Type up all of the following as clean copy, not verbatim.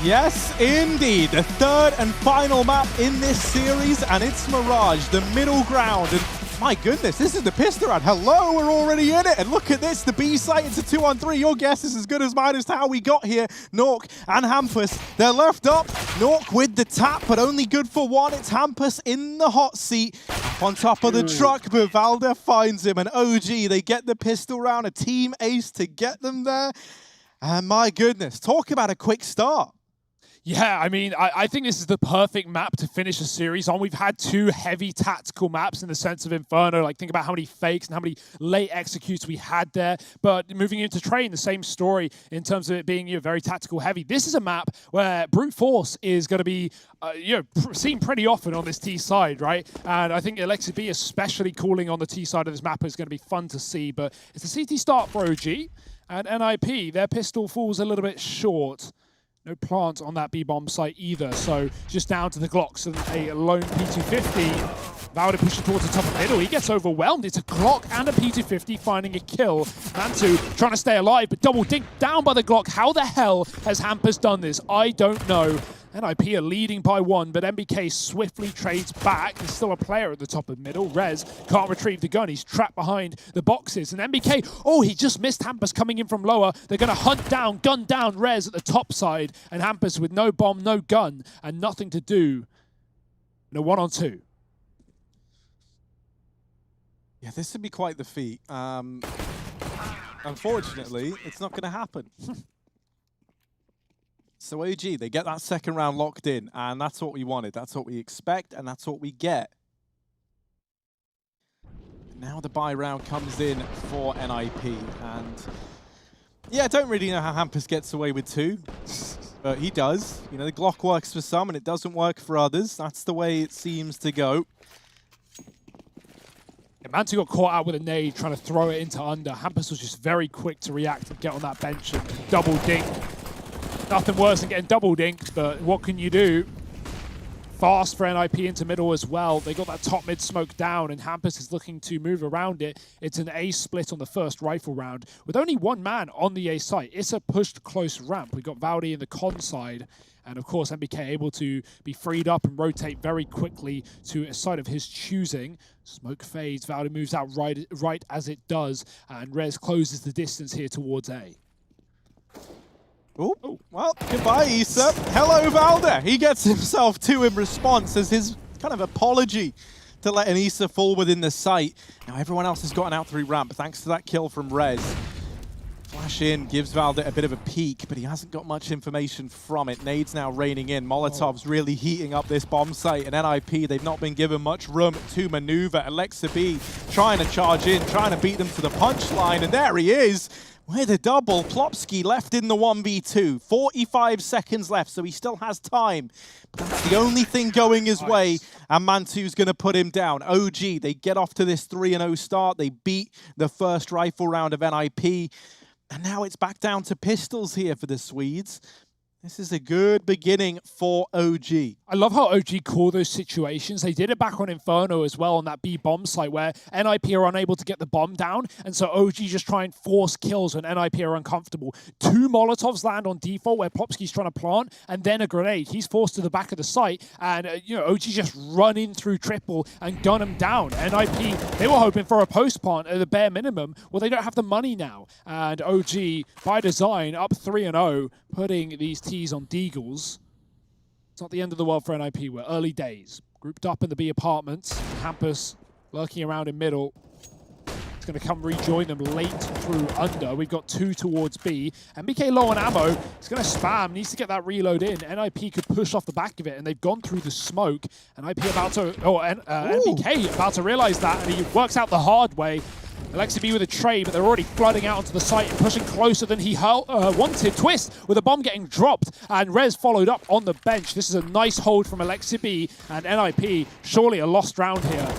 Yes, indeed. The third and final map in this series, and it's Mirage, the middle ground. And my goodness, this is the pistol round. Hello, we're already in it. And look at this, the B site, it's a 2-on-3. Your guess is as good as mine as to how we got here. Nork and Hampus, they're left up. Nork with the tap, but only good for one. It's Hampus in the hot seat, up on top of the truck, but Valde finds him. And OG, they get the pistol round, a team ace to get them there. And my goodness, talk about a quick start. Yeah, I mean, I think this is the perfect map to finish a series on. We've had two heavy tactical maps in the sense of Inferno. Like, think about how many fakes and how many late executes we had there. But moving into Train, the same story in terms of it being very tactical heavy. This is a map where brute force is going to be seen pretty often on this T side, right? And I think Alexa B, especially calling on the T side of this map, is going to be fun to see. But it's a CT start for OG. And NIP, their pistol falls a little bit short. No plant on that B-bomb site either, so just down to the Glocks and a lone P250. Valde pushes towards the top of the middle. He gets overwhelmed. It's a Glock and a P250 finding a kill. Mantu trying to stay alive, but double dink down by the Glock. How the hell has Hampus done this? I don't know. NIP are leading by one, but MBK swiftly trades back. There's still a player at the top of the middle. Rez can't retrieve the gun. He's trapped behind the boxes. And MBK, oh, he just missed Hampus coming in from lower. They're going to hunt down, gun down Rez at the top side. And Hampus with no bomb, no gun, and nothing to do. And a 1-on-2. Yeah, this would be quite the feat. Unfortunately, it's not going to happen. So OG, they get that second round locked in, and that's what we wanted. That's what we expect, and that's what we get. Now the buy round comes in for NIP, and yeah, I don't really know how Hampus gets away with two, but he does. You know, the Glock works for some, and it doesn't work for others. That's the way it seems to go. Mantu got caught out with a nade trying to throw it into under. Hampus was just very quick to react and get on that bench and double dink. Nothing worse than getting double dinked, but what can you do? Fast for NIP into middle as well. They got that top mid smoke down, and Hampus is looking to move around it. It's an A split on the first rifle round. With only one man on the A site, it's a pushed close ramp. We got Valde in the con side, and of course MBK able to be freed up and rotate very quickly to a side of his choosing. Smoke fades, Valde moves out right as it does, and Rez closes the distance here towards A. Oh, well, goodbye, Issa. Hello, Valde. He gets himself two in response as his kind of apology to letting Issa fall within the site. Now, everyone else has gotten out through ramp thanks to that kill from Rez. Flash in, gives Valde a bit of a peek, but he hasn't got much information from it. Nade's now raining in. Molotov's really heating up this bomb site, and NIP, they've not been given much room to maneuver. Alexa B trying to charge in, trying to beat them to the punchline, and there he is. With a double, Plopsky left in the 1v2. 45 seconds left, so he still has time. But that's the only thing going his way, and Mantu's going to put him down. OG, they get off to this 3-0 start. They beat the first rifle round of NIP. And now it's back down to pistols here for the Swedes. This is a good beginning for OG. I love how OG call those situations. They did it back on Inferno as well on that B-bomb site where NIP are unable to get the bomb down, and so OG just try and force kills when NIP are uncomfortable. Two Molotovs land on default where Plopsky's trying to plant, and then a grenade. He's forced to the back of the site, and OG just run in through triple and gun him down. NIP, they were hoping for a post plant at the bare minimum. Well, they don't have the money now, and OG, by design, up 3-0, putting these T's on Deagles. It's not the end of the world for NIP. We're early days. Grouped up in the B apartments. Hampus lurking around in middle. It's going to come rejoin them late through under. We've got two towards B. MBK low on ammo. He's going to spam. Needs to get that reload in. NIP could push off the back of it, and they've gone through the smoke. NIP about to... MBK about to realize that, and he works out the hard way. Alexa B with a trade, but they're already flooding out onto the site and pushing closer than he wanted. Twist with a bomb getting dropped, and Rez followed up on the bench. This is a nice hold from Alexa B, and NIP, surely a lost round here.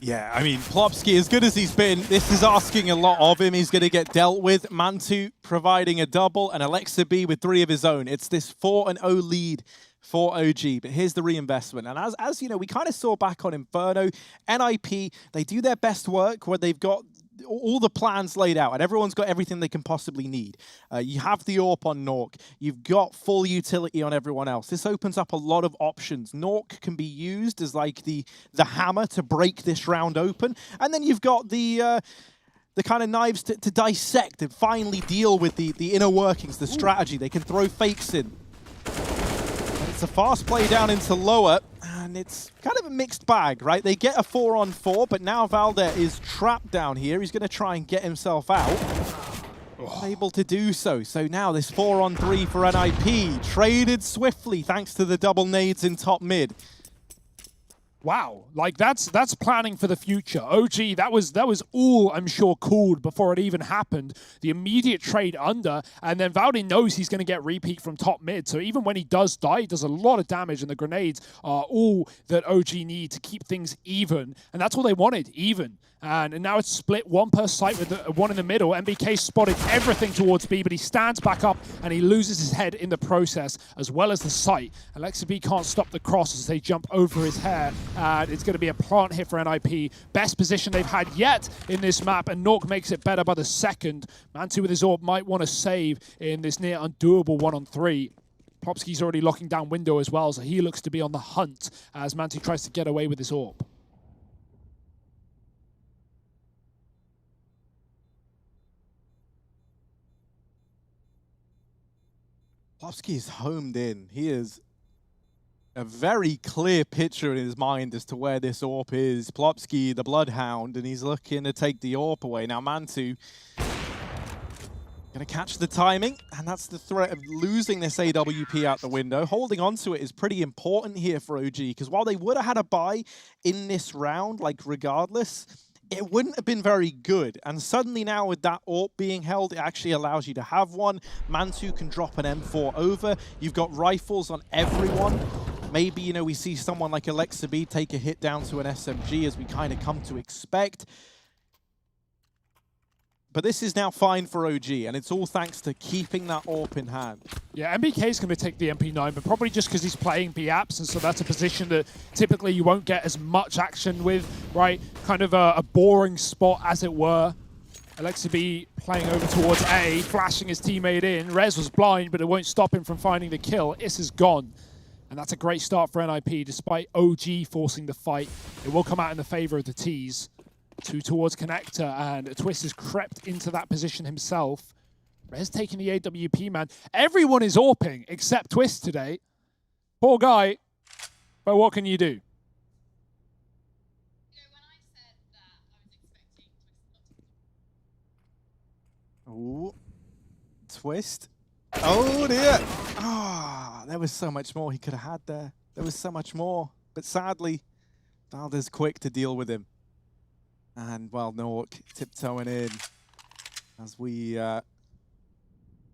Yeah, I mean, Plopsky, as good as he's been, this is asking a lot of him. He's going to get dealt with. Mantu providing a double, and Alexa B with 3 of his own. It's this 4-0 lead for OG, but here's the reinvestment. And as you know, we kind of saw back on Inferno, NIP, they do their best work where they've got all the plans laid out, and everyone's got everything they can possibly need. You have the AWP on Nork. You've got full utility on everyone else. This opens up a lot of options. Nork can be used as like the hammer to break this round open, and then you've got the kind of knives to dissect and finally deal with the inner workings, the strategy. They can throw fakes in. And it's a fast play down into lower, and it's kind of a mixed bag, right? They get a 4-on-4, but now Valde is trapped down here. He's going to try and get himself out. Able to do so. So now this 4-on-3 for NIP, traded swiftly thanks to the double nades in top mid. Wow, like that's planning for the future. OG, that was all, I'm sure, called before it even happened. The immediate trade under, and then Valde knows he's going to get repeat from top mid. So even when he does die, he does a lot of damage, and the grenades are all that OG need to keep things even. And that's all they wanted, even. And now it's split one per site with one in the middle. MBK spotted everything towards B, but he stands back up and he loses his head in the process, as well as the site. Alexa B can't stop the cross as they jump over his hair. And it's going to be a plant hit for NIP. Best position they've had yet in this map, and Nork makes it better by the second. Mantu with his AWP might want to save in this near undoable 1-on-3. Plopsky's already locking down window as well, so he looks to be on the hunt as Mantu tries to get away with his AWP. Plopsky is homed in. He is a very clear picture in his mind as to where this AWP is. Plopsky, the Bloodhound, and he's looking to take the AWP away. Now Mantu going to catch the timing, and that's the threat of losing this AWP out the window. Holding on to it is pretty important here for OG, because while they would have had a buy in this round, like regardless, it wouldn't have been very good. And suddenly now with that AWP being held, it actually allows you to have one. Mantu can drop an M4 over. You've got rifles on everyone. Maybe, you know, we see someone like Alexa B take a hit down to an SMG, as we kind of come to expect. But this is now fine for OG, and it's all thanks to keeping that AWP in hand. Yeah, MBK's going to take the MP9, but probably just because he's playing Pyjamas, and so that's a position that typically you won't get as much action with, right? Kind of a boring spot, as it were. Alexa B playing over towards A, flashing his teammate in. Rez was blind, but it won't stop him from finding the kill. Is is gone. And that's a great start for NIP, despite OG forcing the fight. It will come out in the favor of the T's. Two towards connector, and Twist has crept into that position himself. Rez taking the AWP, man. Everyone is AWPing except Twist today. Poor guy, but what can you do? Ooh, Twist. Oh dear. Ah, there was so much more he could have had there. There was so much more, but sadly, Valde's quick to deal with him. And, well, Nork tiptoeing in as we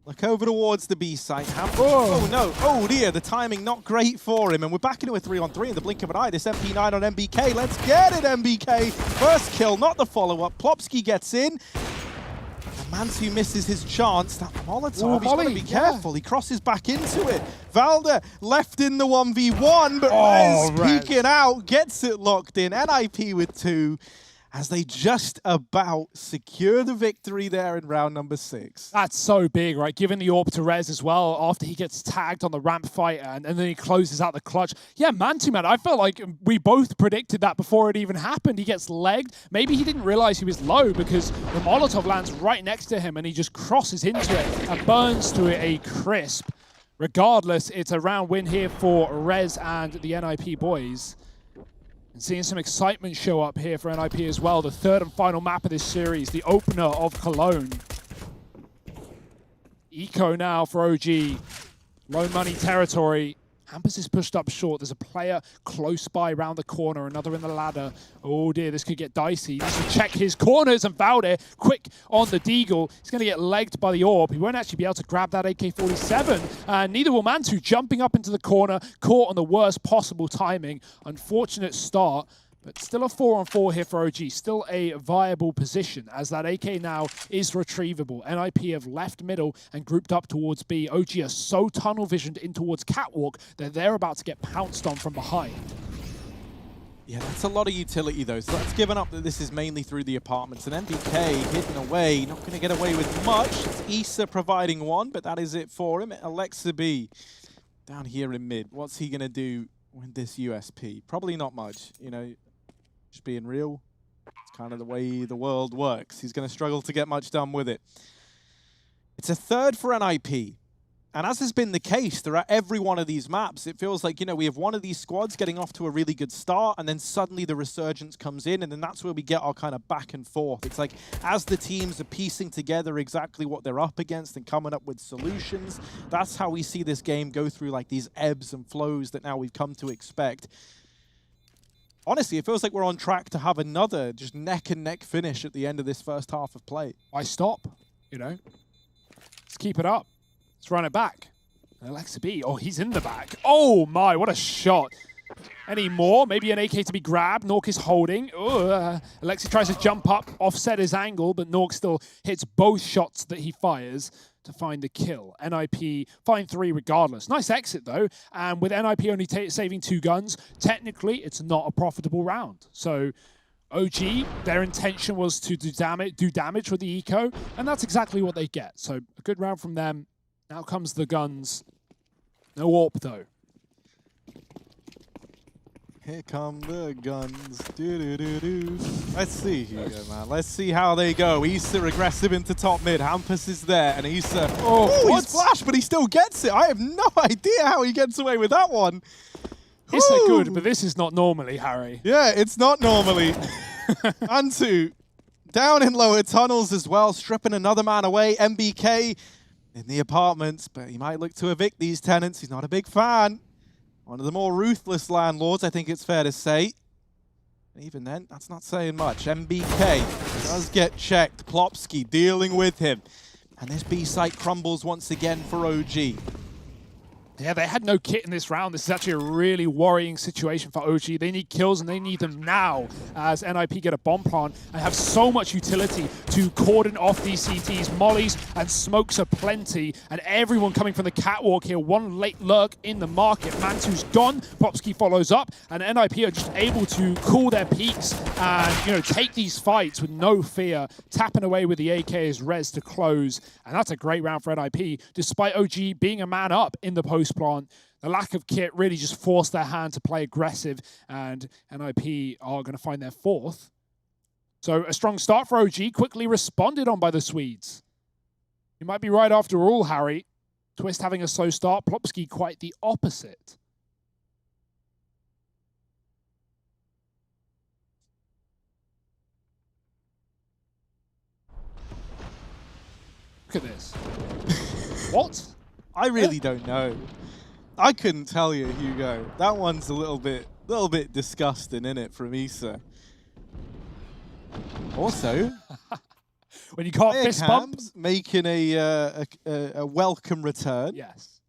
look over towards the B site. Oh, no. Oh, dear. The timing not great for him. And we're back into a 3-on-3 in the blink of an eye. This MP9 on MBK. Let's get it, MBK. First kill, not the follow-up. Plopsky gets in. And Mantu misses his chance. That Molotov, he's got to be careful. He crosses back into it. Valde left in the 1v1, but Rez peeking out, gets it locked in. NIP with 2. As they just about secure the victory there in round number 6. That's so big, right? Giving the AWP to Rez as well after he gets tagged on the ramp fight, and then he closes out the clutch. Yeah, Mantu, man, I felt like we both predicted that before it even happened. He gets legged. Maybe he didn't realize he was low because the Molotov lands right next to him and he just crosses into it and burns to it a crisp. Regardless, it's a round win here for Rez and the NIP boys. And seeing some excitement show up here for NIP as well. The third and final map of this series, the opener of Cologne. Eco now for OG. Low money territory. Hampus is pushed up short. There's a player close by around the corner, another in the ladder. Oh dear, this could get dicey. He needs to check his corners, and Valde quick on the Deagle. He's going to get legged by the AWP. He won't actually be able to grab that AK-47, and neither will Mantu, jumping up into the corner, caught on the worst possible timing. Unfortunate start. But still a 4-on-4 here for OG. Still a viable position as that AK now is retrievable. NIP have left middle and grouped up towards B. OG are so tunnel visioned in towards Catwalk that they're about to get pounced on from behind. Yeah, that's a lot of utility though. So that's given up that this is mainly through the apartments. And MBK hidden away, not going to get away with much. It's Issa providing one, but that is it for him. Alexa B down here in mid. What's he going to do with this USP? Probably not much, you know, just being real. It's kind of the way the world works. He's going to struggle to get much done with it. It's a third for NIP. And as has been the case throughout every one of these maps, it feels like, you know, we have one of these squads getting off to a really good start, and then suddenly the resurgence comes in, and then that's where we get our kind of back and forth. It's like, as the teams are piecing together exactly what they're up against and coming up with solutions, that's how we see this game go through like these ebbs and flows that now we've come to expect. Honestly, it feels like we're on track to have another just neck-and-neck finish at the end of this first half of play. Why stop? You know? Let's keep it up. Let's run it back. Alexa B. Oh, he's in the back. Oh my, what a shot. Any more? Maybe an AK to be grabbed. Nork is holding. Alexa tries to jump up, offset his angle, but Nork still hits both shots that he fires to find the kill. NIP find 3 regardless. Nice exit though. And with NIP only saving 2 guns, technically it's not a profitable round. So OG, their intention was to do damage with the eco, and that's exactly what they get. So a good round from them. Now comes the guns. No AWP though. Here come the guns. Let's see, Hugo, man. Let's see how they go. Issa aggressive into top mid. Hampus is there, and Issa. Oh, he's flashed, but he still gets it. I have no idea how he gets away with that one. Issa good, but this is not normally, Harry. Yeah, it's not normally. Antu down in lower tunnels as well, stripping another man away. MBK in the apartments, but he might look to evict these tenants. He's not a big fan. One of the more ruthless landlords, I think it's fair to say. And even then, that's not saying much. MBK does get checked. Plopsky dealing with him. And this B site crumbles once again for OG. Yeah, they had no kit in this round. This is actually a really worrying situation for OG. They need kills, and they need them now as NIP get a bomb plant and have so much utility to cordon off these CTs. Mollies and smokes are plenty, and everyone coming from the catwalk here. One late lurk in the market. Mantu's gone. Popsky follows up, and NIP are just able to cool their peaks and, you know, take these fights with no fear, tapping away with the AK as Rez to close. And that's a great round for NIP, despite OG being a man up in the post plant. The lack of kit really just forced their hand to play aggressive, and NIP are going to find their 4th. So a strong start for OG, quickly responded on by the Swedes. You might be right after all, Harry. Twist having a slow start, Plopsky quite the opposite. Look at this. What? I really don't know. I couldn't tell you, Hugo. That one's a little bit disgusting, isn't it, from Issa? Also, when you can't fist bump, making a welcome return. Yes.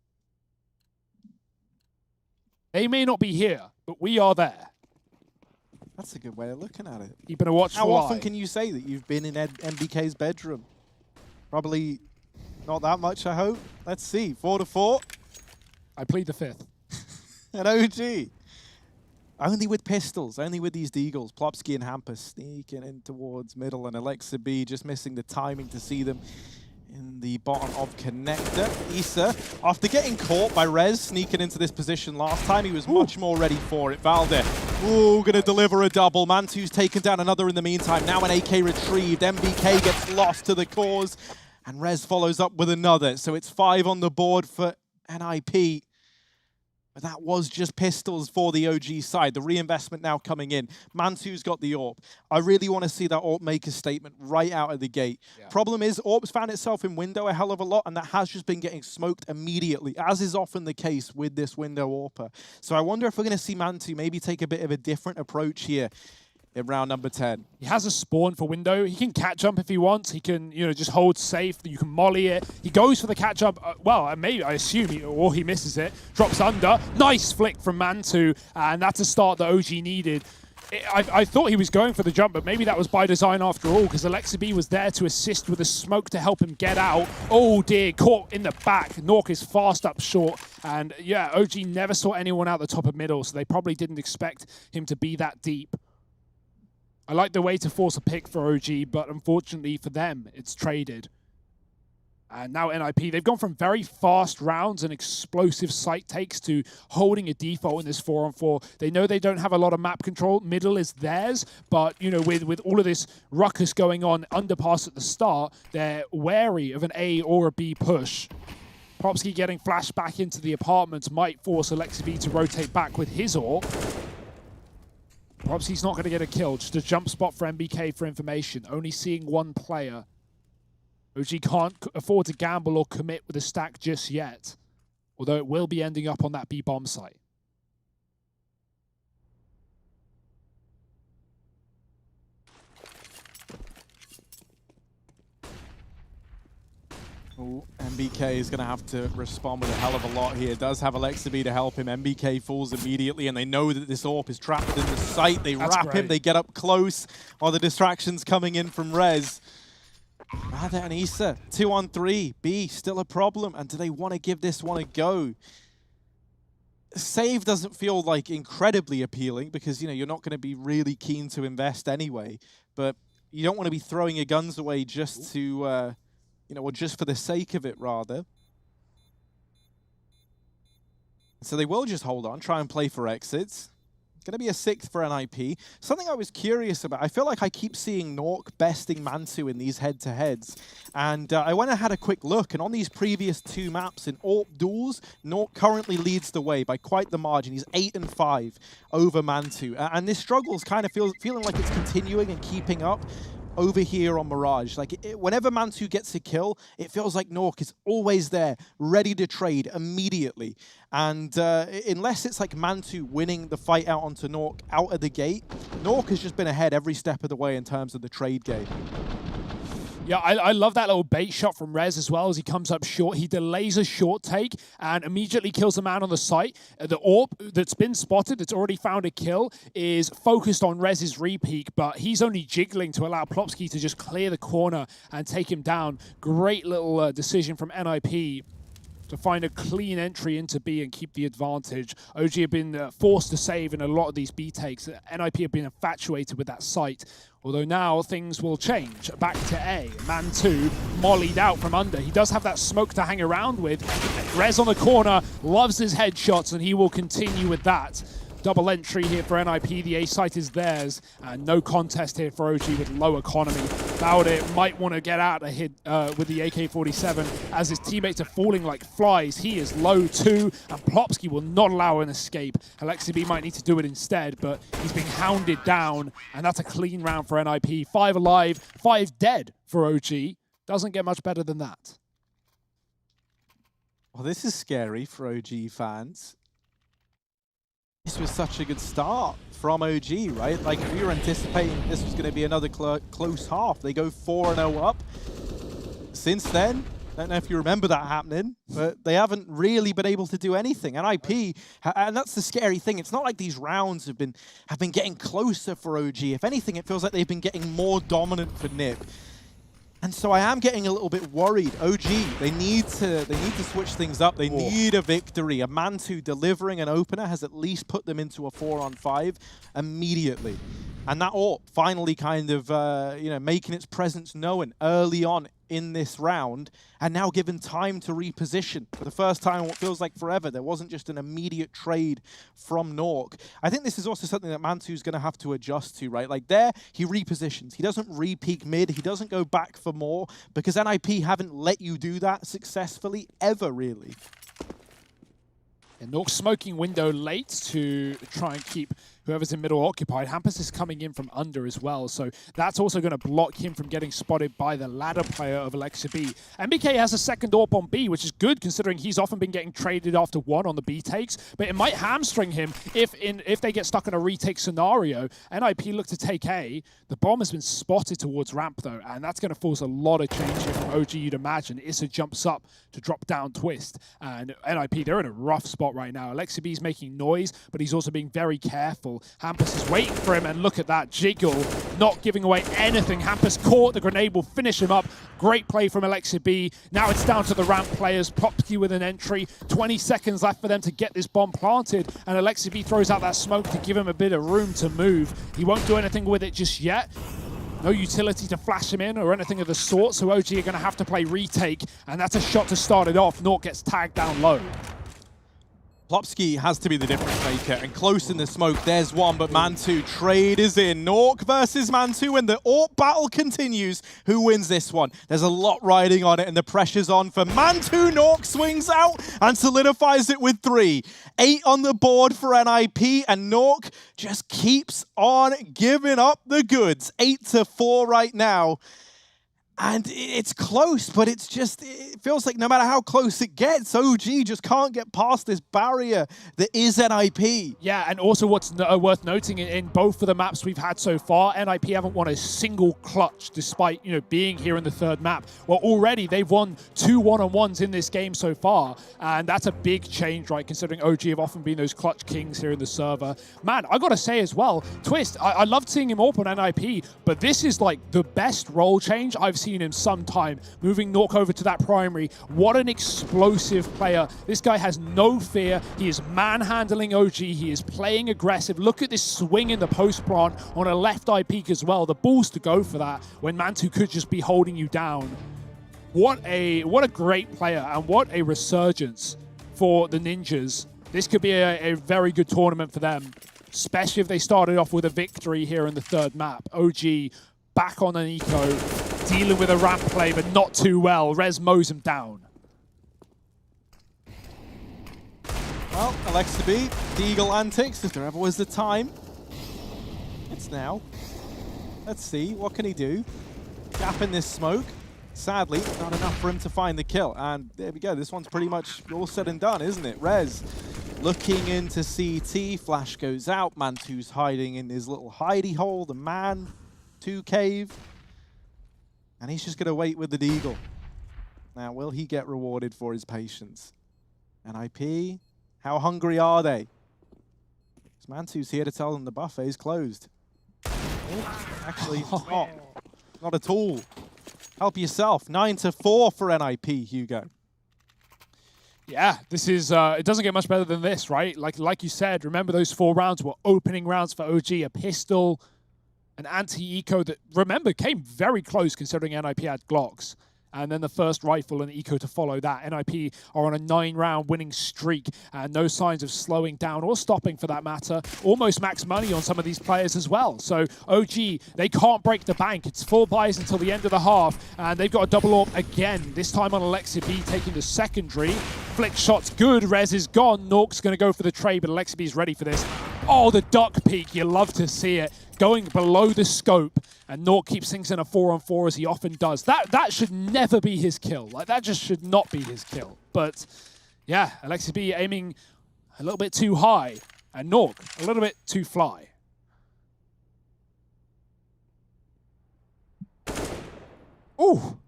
They may not be here, but we are there. That's a good way of looking at it. Keeping a watchful How eye. often can you say that you've been in MBK's bedroom? Probably not that much, I hope. Let's see. 4-4. I plead the 5th. An OG. Only with pistols, only with these deagles. Plopsky and Hampus sneaking in towards middle, and Alexa B just missing the timing to see them in the bottom of connector. Issa, after getting caught by Rez sneaking into this position last time, he was much more ready for it. Valde, gonna deliver a double. Mantu's taken down another in the meantime. Now an AK retrieved. MBK gets lost to the cause, and Rez follows up with another. So it's 5 on the board for NIP. But that was just pistols for the OG side. The reinvestment now coming in. Mantu's got the AWP. I really want to see that AWP make a statement right out of the gate. Yeah. Problem is, AWP's found itself in window a hell of a lot, and that has just been getting smoked immediately, as is often the case with this window AWPer. So I wonder if we're going to see Mantu maybe take a bit of a different approach here in round number 10. He has a spawn for window. He can cat jump if he wants. He can, you know, just hold safe. You can molly it. He goes for the cat jump. Well, maybe I assume he misses it. Drops under. Nice flick from Mantu, and that's a start that OG needed. I thought he was going for the jump, but maybe that was by design after all, because Alexa B was there to assist with the smoke to help him get out. Oh dear, caught in the back. Nork is fast up short, and yeah, OG never saw anyone out the top of middle, so they probably didn't expect him to be that deep. I like the way to force a pick for OG, but unfortunately for them, it's traded. And now NIP, they've gone from very fast rounds and explosive site takes to holding a default in this 4-on-4. They know they don't have a lot of map control. Middle is theirs, but you know, with all of this ruckus going on, underpass at the start, they're wary of an A or a B push. Popsky getting flashed back into the apartments might force Alexa B to rotate back with his AWP. Popsky's not going to get a kill, just a jump spot for MBK for information. Only seeing one player. OG can't afford to gamble or commit with a stack just yet, although it will be ending up on that B bomb site. Ooh, MBK is going to have to respond with a hell of a lot here. Does have Alexa B to help him. MBK falls immediately, and they know that this AWP is trapped within the site. They wrap him, they get up close, while the distractions coming in from Rez. Rather and Issa, 2-on-3, B, still a problem, and do they want to give this one a go? Save doesn't feel like incredibly appealing because, you know, you're not going to be really keen to invest anyway, but you don't want to be throwing your guns away just to, you know, or just for the sake of it, rather. So they will just hold on, try and play for exits. Going to be a 6th for NIP. Something I was curious about, I feel like I keep seeing Nork besting Mantu in these head-to-heads. And I went and had a quick look, and on these previous 2 maps in AWP duels, Nork currently leads the way by quite the margin. He's 8-5 over Mantu. And this struggle's kind of feeling like it's continuing and keeping up over here on Mirage. Like, whenever Mantu gets a kill, it feels like Nork is always there, ready to trade immediately. And unless it's like Mantu winning the fight out onto Nork out of the gate, Nork has just been ahead every step of the way in terms of the trade game. Yeah, I love that little bait shot from Rez as well as he comes up short. He delays a short take and immediately kills a man on the site. The AWP that's been spotted, that's already found a kill, is focused on Rez's repeak, but he's only jiggling to allow Plopsky to just clear the corner and take him down. Great little decision from NIP to find a clean entry into B and keep the advantage. OG have been forced to save in a lot of these B takes. NIP have been infatuated with that site. Although now things will change. Back to A. Man 2, mollied out from under. He does have that smoke to hang around with. Rez on the corner, loves his headshots, and he will continue with that. Double entry here for NIP. The A site is theirs. And no contest here for OG with low economy. Baudet might want to get out of hit with the AK-47 as his teammates are falling like flies. He is low too, and Plopsky will not allow an escape. Alexa B might need to do it instead, but he's being hounded down, and that's a clean round for NIP. 5 alive, 5 dead for OG. Doesn't get much better than that. Well, this is scary for OG fans. This was such a good start from OG, right? Like, we were anticipating this was going to be another close half. They go 4-0 up. Since then, I don't know if you remember that happening, but they haven't really been able to do anything. NIP, and that's the scary thing. It's not like these rounds have been getting closer for OG. If anything, it feels like they've been getting more dominant for NIP. And so I am getting a little bit worried. OG, they need to switch things up. They need a victory. A Mantu delivering an opener has at least put them into a 4-on-5 immediately. And that AWP finally kind of you know, making its presence known early on in this round, and now given time to reposition. For the first time in what feels like forever, there wasn't just an immediate trade from Nork. I think this is also something that Mantu's going to have to adjust to, right? Like there, he repositions. He doesn't re-peek mid. He doesn't go back for more, because NIP haven't let you do that successfully ever, really. And Nork smoking window late to try and keep whoever's in middle occupied. Hampus is coming in from under as well, so that's also going to block him from getting spotted by the ladder player of Alexa B. MBK has a second AWP on B, which is good considering he's often been getting traded after one on the B takes, but it might hamstring him if they get stuck in a retake scenario. NIP look to take A. The bomb has been spotted towards ramp though, and that's going to force a lot of change here from OG, you'd imagine. Issa jumps up to drop down twist, and NIP, they're in a rough spot right now. Alexa B's making noise, but he's also being very careful. kill. Hampus is waiting for him, and look at that jiggle, not giving away anything. Hampus caught the grenade, will finish him up. Great play from Alexia B. Now it's down to the ramp players. Popsky with an entry. 20 seconds left for them to get this bomb planted, and Alexia B throws out that smoke to give him a bit of room to move. He won't do anything with it just yet. No utility to flash him in or anything of the sort, so OG are going to have to play retake, and that's a shot to start it off. Naught gets tagged down low. Plopsky has to be the difference maker, and close in the smoke, there's one, but Man2 trade is in. Nork versus Man2, and the AWP battle continues. Who wins this one? There's a lot riding on it, and the pressure's on for Man2. Nork swings out and solidifies it with 3. 8 on the board for NIP, and Nork just keeps on giving up the goods. 8-4 right now. And it's close, but it feels like no matter how close it gets, OG just can't get past this barrier that is NIP. Yeah, and also what's worth noting in both of the maps we've had so far, NIP haven't won a single clutch despite being here in the third map. Well, already they've won 2 one-on-ones in this game so far, and that's a big change, right, considering OG have often been those clutch kings here in the server. Man, I gotta say as well, Twist, I loved seeing him AWP on NIP, but this is like the best role change I've seen in some time. Moving Nork over to that primary. What an explosive player. This guy has no fear. He is manhandling OG. He is playing aggressive. Look at this swing in the post plant on a left eye peak as well. The balls to go for that when Man2 could just be holding you down. What a great player, and what a resurgence for the Ninjas. This could be a very good tournament for them, especially if they started off with a victory here in the third map. OG back on an eco, dealing with a ramp play, but not too well. Rez mows him down. Well, Alexia B, the Eagle antics, if there ever was the time. It's now. Let's see, what can he do? Gap in this smoke. Sadly, not enough for him to find the kill. And there we go, this one's pretty much all said and done, isn't it? Rez looking into CT, flash goes out, Man2's hiding in his little hidey hole, the Man2 cave. And he's just going to wait with the Deagle. Now, will he get rewarded for his patience? NIP, how hungry are they? Man2's here to tell them the buffet's closed. Oh, actually, it's not. Not at all. Help yourself. 9-4 for NIP, Hugo. Yeah, this is, it doesn't get much better than this, right? Like you said, remember those 4 rounds were opening rounds for OG, a pistol, an anti-eco that, remember, came very close considering NIP had Glocks. And then the first rifle and eco to follow that. NIP are on a 9-round winning streak and no signs of slowing down or stopping for that matter. Almost max money on some of these players as well. So OG, they can't break the bank. It's 4 buys until the end of the half, and they've got a double AWP again, this time on Alexia B taking the secondary. Flick shot's good, Rez is gone. Nork's going to go for the trade, but Alexia B is ready for this. Oh, the duck peek, you love to see it. Going below the scope, and Nork keeps things in a 4-on-4 as he often does. That should never be his kill. Like, that just should not be his kill. But yeah, Alexia B aiming a little bit too high, and Nork a little bit too fly. Ooh,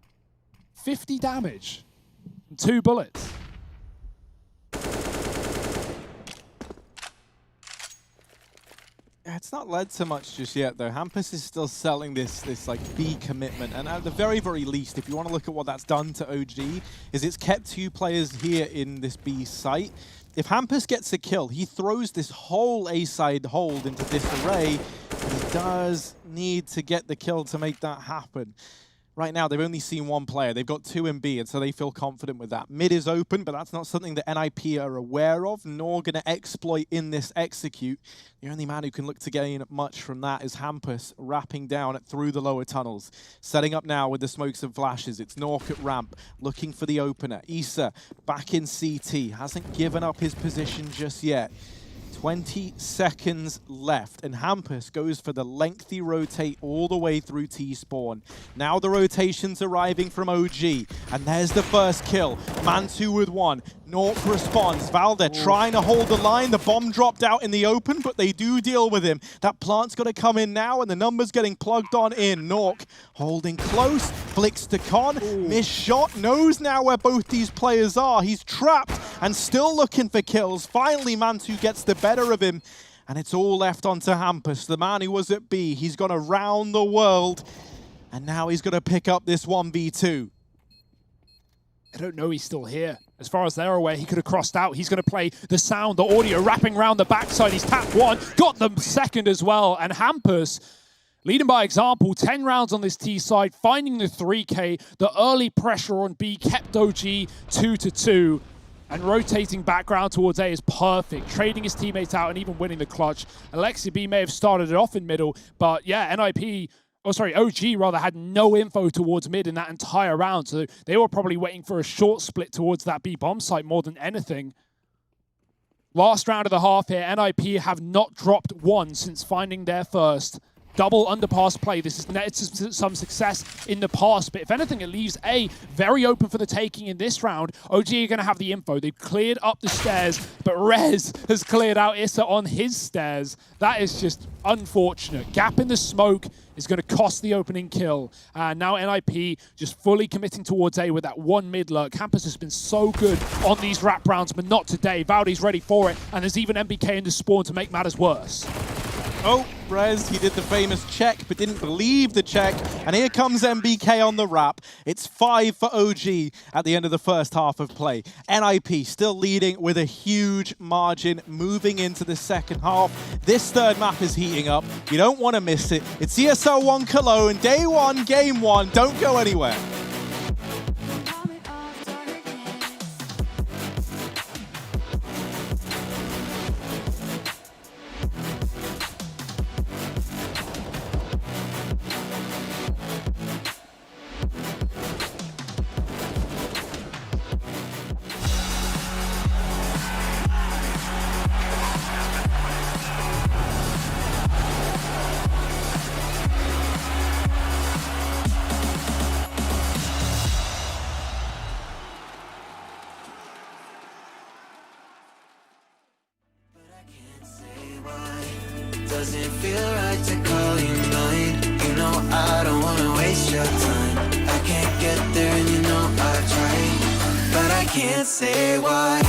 50 damage and 2 bullets. Yeah, it's not led to much just yet, though. Hampus is still selling this like B commitment, and at the very, very least, if you want to look at what that's done to OG, is it's kept 2 players here in this B site. If Hampus gets a kill, he throws this whole A-side hold into disarray, and he does need to get the kill to make that happen. Right now, they've only seen 1 player. They've got 2 in B, and so they feel confident with that. Mid is open, but that's not something that NIP are aware of, nor going to exploit in this execute. The only man who can look to gain much from that is Hampus, wrapping down through the lower tunnels. Setting up now with the smokes and flashes. It's Nork at ramp, looking for the opener. Issa back in CT, hasn't given up his position just yet. 20 seconds left, and Hampus goes for the lengthy rotate all the way through T-spawn. Now the rotation's arriving from OG, and there's the first kill. Man2 with 1. Nork responds. Valde trying to hold the line. The bomb dropped out in the open, but they do deal with him. That plant's got to come in now, and the number's getting plugged on in. Nork holding close, flicks to Con. Missed shot, knows now where both these players are. He's trapped and still looking for kills. Finally, Man2 gets the better of him, And it's all left onto Hampus, the man who was at B. He's gone around the world, and now he's going to pick up this 1v2. I don't know he's still here. As far as they're aware, he could have crossed out. He's going to play the sound, the audio, wrapping around the backside. He's tapped one, got them second as well. And Hampus, leading by example, 10 rounds on this T side, finding the 3K. The early pressure on B kept OG 2-2. And rotating background towards A is perfect. Trading his teammates out and even winning the clutch. Alexi B may have started it off in middle, but yeah, OG rather had no info towards mid in that entire round. So they were probably waiting for a short split towards that B bomb site more than anything. Last round of the half here, NIP have not dropped one since finding their first. Double underpass play. This is netted some success in the past, but if anything, it leaves A very open for the taking in this round. OG are going to have the info. They've cleared up the stairs, but Rez has cleared out Issa on his stairs. That is just unfortunate. Gap in the smoke is going to cost the opening kill. And now NIP just fully committing towards A with that one mid lurk. Campus has been so good on these wrap rounds, but not today. Valdi's ready for it, and there's even MBK in the spawn to make matters worse. Oh, Rez, he did the famous check, but didn't believe the check. And here comes MBK on the wrap. It's 5 for OG at the end of the first half of play. NIP still leading with a huge margin moving into the second half. This third map is heating up. You don't want to miss it. It's ESL 1 Cologne, day 1, game 1. Don't go anywhere. Doesn't feel right to call you mine. You know I don't wanna waste your time. I can't get there and you know I tried, but I can't say why.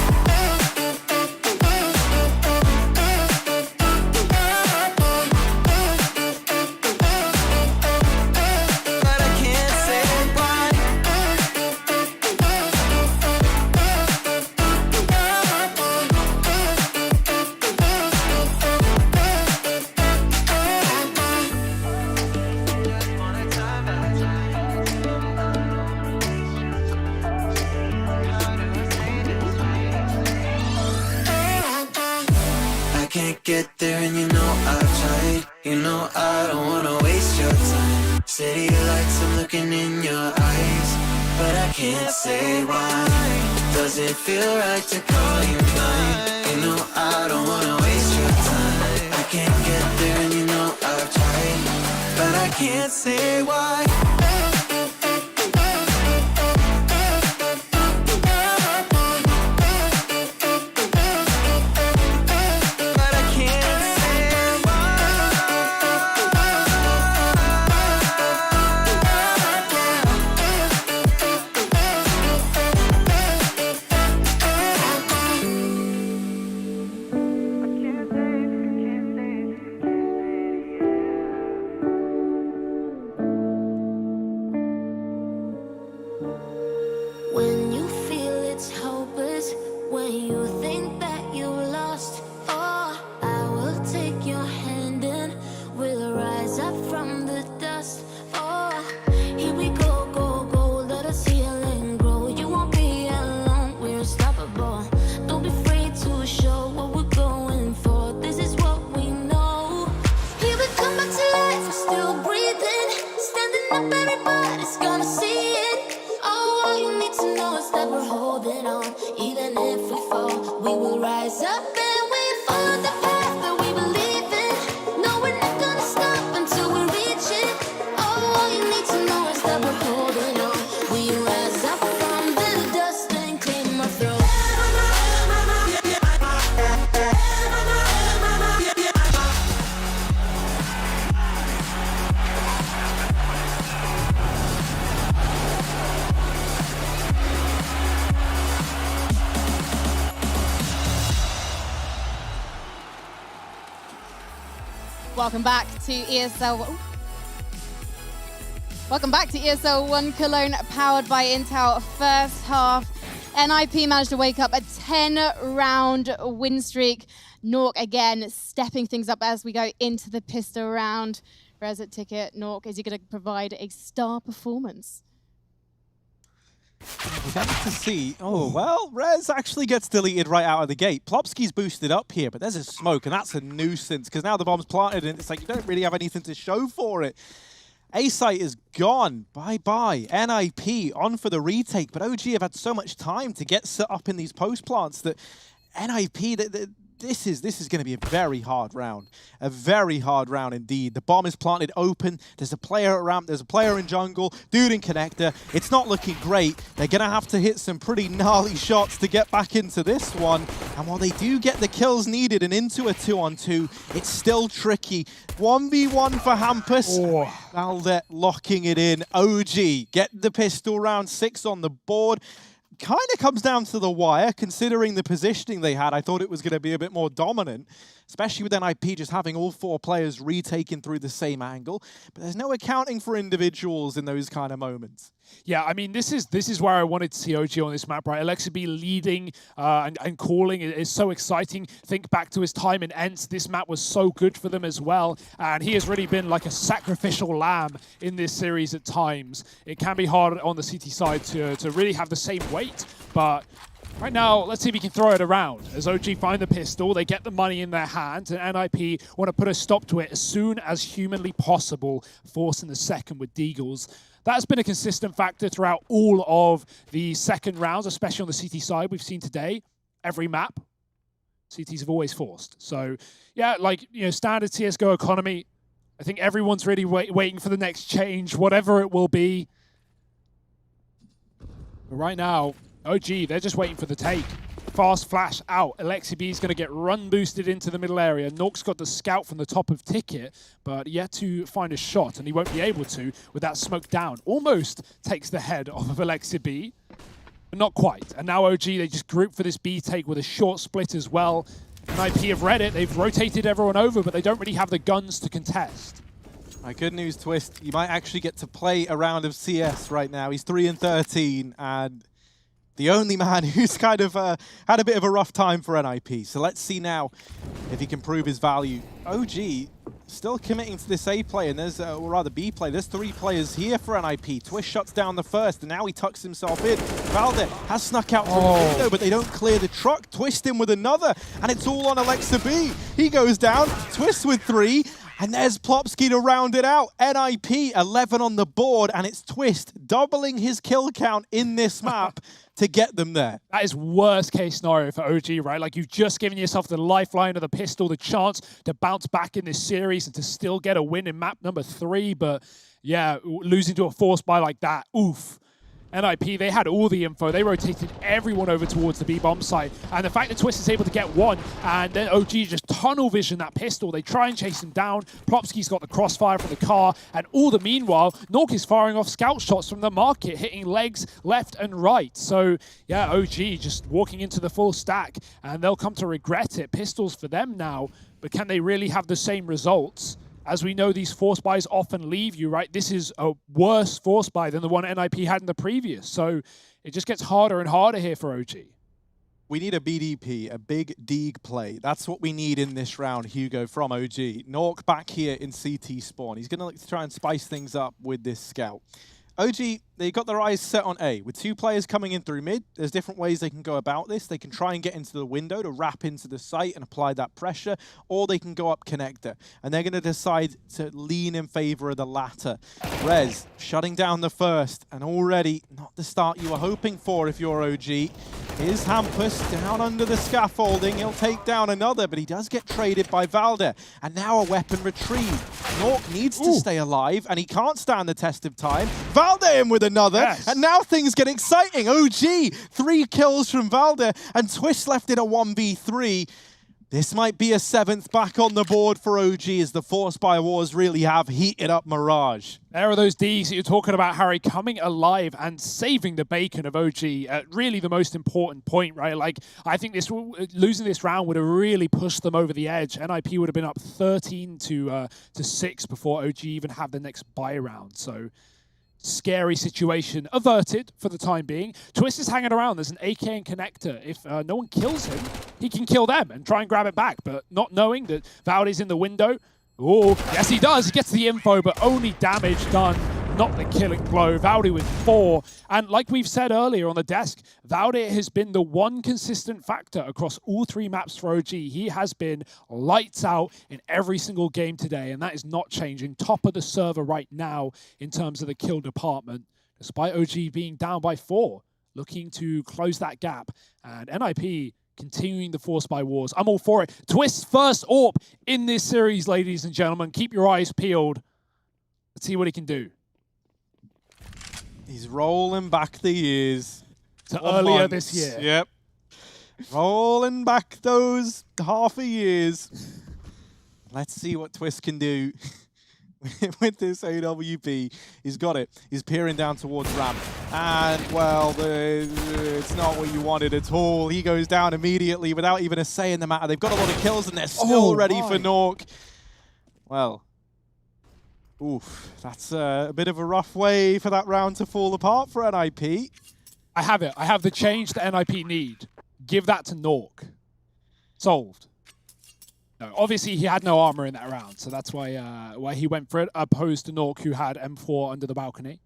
Can't get there and you know I've tried. You know I don't wanna waste your time. City lights, I'm looking in your eyes, but I can't say why. Doesn't feel right to call you mine. You know I don't wanna waste your time. I can't get there and you know I've tried, but I can't say why. Welcome back to ESL. Welcome back to ESL 1 Cologne, powered by Intel. First half, NIP managed to wake up a 10-round win streak. Nork again stepping things up as we go into the pistol round. Rez at Ticket, Nork, is he going to provide a star performance? We get to see, oh, well, Rez actually gets deleted right out of the gate. Plopsky's boosted up here, but there's a smoke, and that's a nuisance, because now the bomb's planted, and it's like you don't really have anything to show for it. A-site is gone. Bye-bye. NIP on for the retake, but OG have had so much time to get set up in these post plants that NIP, this is going to be a very hard round. A very hard round indeed. The bomb is planted open. There's a player at ramp. There's a player in jungle. Dude in connector. It's not looking great. They're going to have to hit some pretty gnarly shots to get back into this one. And while they do get the kills needed and into a 2-on-2, it's still tricky. 1v1 for Hampus. Oh. Valde locking it in. OG get the pistol round, 6 on the board. Kind of comes down to the wire, considering the positioning they had. I thought it was going to be a bit more dominant, especially with NIP just having all 4 players retaken through the same angle. But there's no accounting for individuals in those kind of moments. Yeah, I mean, this is where I wanted to see OG on this map, right? Alexa B leading and calling is so exciting. Think back to his time in Ents. This map was so good for them as well. And he has really been like a sacrificial lamb in this series at times. It can be hard on the CT side to really have the same weight, but right now, let's see if he can throw it around. As OG find the pistol, they get the money in their hands, and NIP want to put a stop to it as soon as humanly possible, forcing the second with Deagles. That's been a consistent factor throughout all of the second rounds, especially on the CT side we've seen today. Every map, CTs have always forced. So, yeah, like, you know, standard CSGO economy, I think everyone's really waiting for the next change, whatever it will be. But right now, OG, they're just waiting for the take. Fast flash out. Alexi B is going to get run boosted into the middle area. Nork's got the scout from the top of Ticket, but yet to find a shot, and he won't be able to with that smoke down. Almost takes the head off of Alexi B, but not quite. And now OG, they just group for this B take with a short split as well. NIP have read it. They've rotated everyone over, but they don't really have the guns to contest. My good news, Twist, you might actually get to play a round of CS right now. He's 3-13, and the only man who's kind of had a bit of a rough time for NIP. So let's see now if he can prove his value. OG still committing to this A play, and there's, or rather B play. There's 3 players here for NIP. Twist shuts down the first, and now he tucks himself in. Valde has snuck out from the window, but they don't clear the truck. Twist in with another, and it's all on Alexa B. He goes down, Twist with 3, and there's Plopsky to round it out. NIP 11 on the board, and it's Twist doubling his kill count in this map to get them there. That is worst case scenario for OG, right? Like, you've just given yourself the lifeline of the pistol, the chance to bounce back in this series and to still get a win in map number 3. But yeah, losing to a force buy like that, oof. NIP, they had all the info. They rotated everyone over towards the B-bomb site. And the fact that Twist is able to get one, and then OG just tunnel vision that pistol. They try and chase him down. Plopsky's got the crossfire from the car. And all the meanwhile, Nork is firing off scout shots from the market, hitting legs left and right. So, yeah, OG just walking into the full stack. And they'll come to regret it. Pistols for them now. But can they really have the same results? As we know, these force buys often leave you, right? This is a worse force buy than the one NIP had in the previous. So it just gets harder and harder here for OG. We need a BDP, a big Deeg play. That's what we need in this round, Hugo, from OG. Nork back here in CT spawn. He's going to try and spice things up with this scout. OG, they got their eyes set on A. With 2 players coming in through mid, there's different ways they can go about this. They can try and get into the window to wrap into the site and apply that pressure, or they can go up connector. And they're going to decide to lean in favor of the latter. Rez shutting down the first, and already not the start you were hoping for if you're OG. Here's Hampus down under the scaffolding. He'll take down another, but he does get traded by Valde. And now a weapon retrieved. Nork needs to stay alive, and he can't stand the test of time. Valde in with another, yes. And now things get exciting. OG, 3 kills from Valde, and Twist left in a 1v3. This might be a 7th back on the board for OG as the Force by Wars really have heated up Mirage. There are those Ds that you're talking about, Harry, coming alive and saving the bacon of OG at really the most important point, right? Like, I think losing this round would have really pushed them over the edge. NIP would have been up 13 to 6 before OG even had the next buy round. So, scary situation averted for the time being. Twist is hanging around. There's an AK and connector. If no one kills him, he can kill them and try and grab it back. But not knowing that Valdi's in the window. Oh, yes he does. He gets the info, but only damage done, not the killing blow. Valdi with 4. And like we've said earlier on the desk, Valdi has been the one consistent factor across all 3 maps for OG. He has been lights out in every single game today, and that is not changing. Top of the server right now in terms of the kill department, despite OG being down by 4, looking to close that gap. And NIP continuing the Force by Wars. I'm all for it. Twist's first AWP in this series, ladies and gentlemen. Keep your eyes peeled. Let's see what he can do. He's rolling back the years. To earlier this year. Yep. Rolling back those half a years. Let's see what Twist can do with this AWP. He's got it. He's peering down towards ramp. And, well, it's not what you wanted at all. He goes down immediately without even a say in the matter. They've got a lot of kills and they're still ready for Nork. Well, oof, that's a bit of a rough way for that round to fall apart for NIP. I have it. I have the change that NIP need. Give that to Nork. Solved. No, obviously, he had no armor in that round, so that's why he went for it, opposed to Nork, who had M4 under the balcony.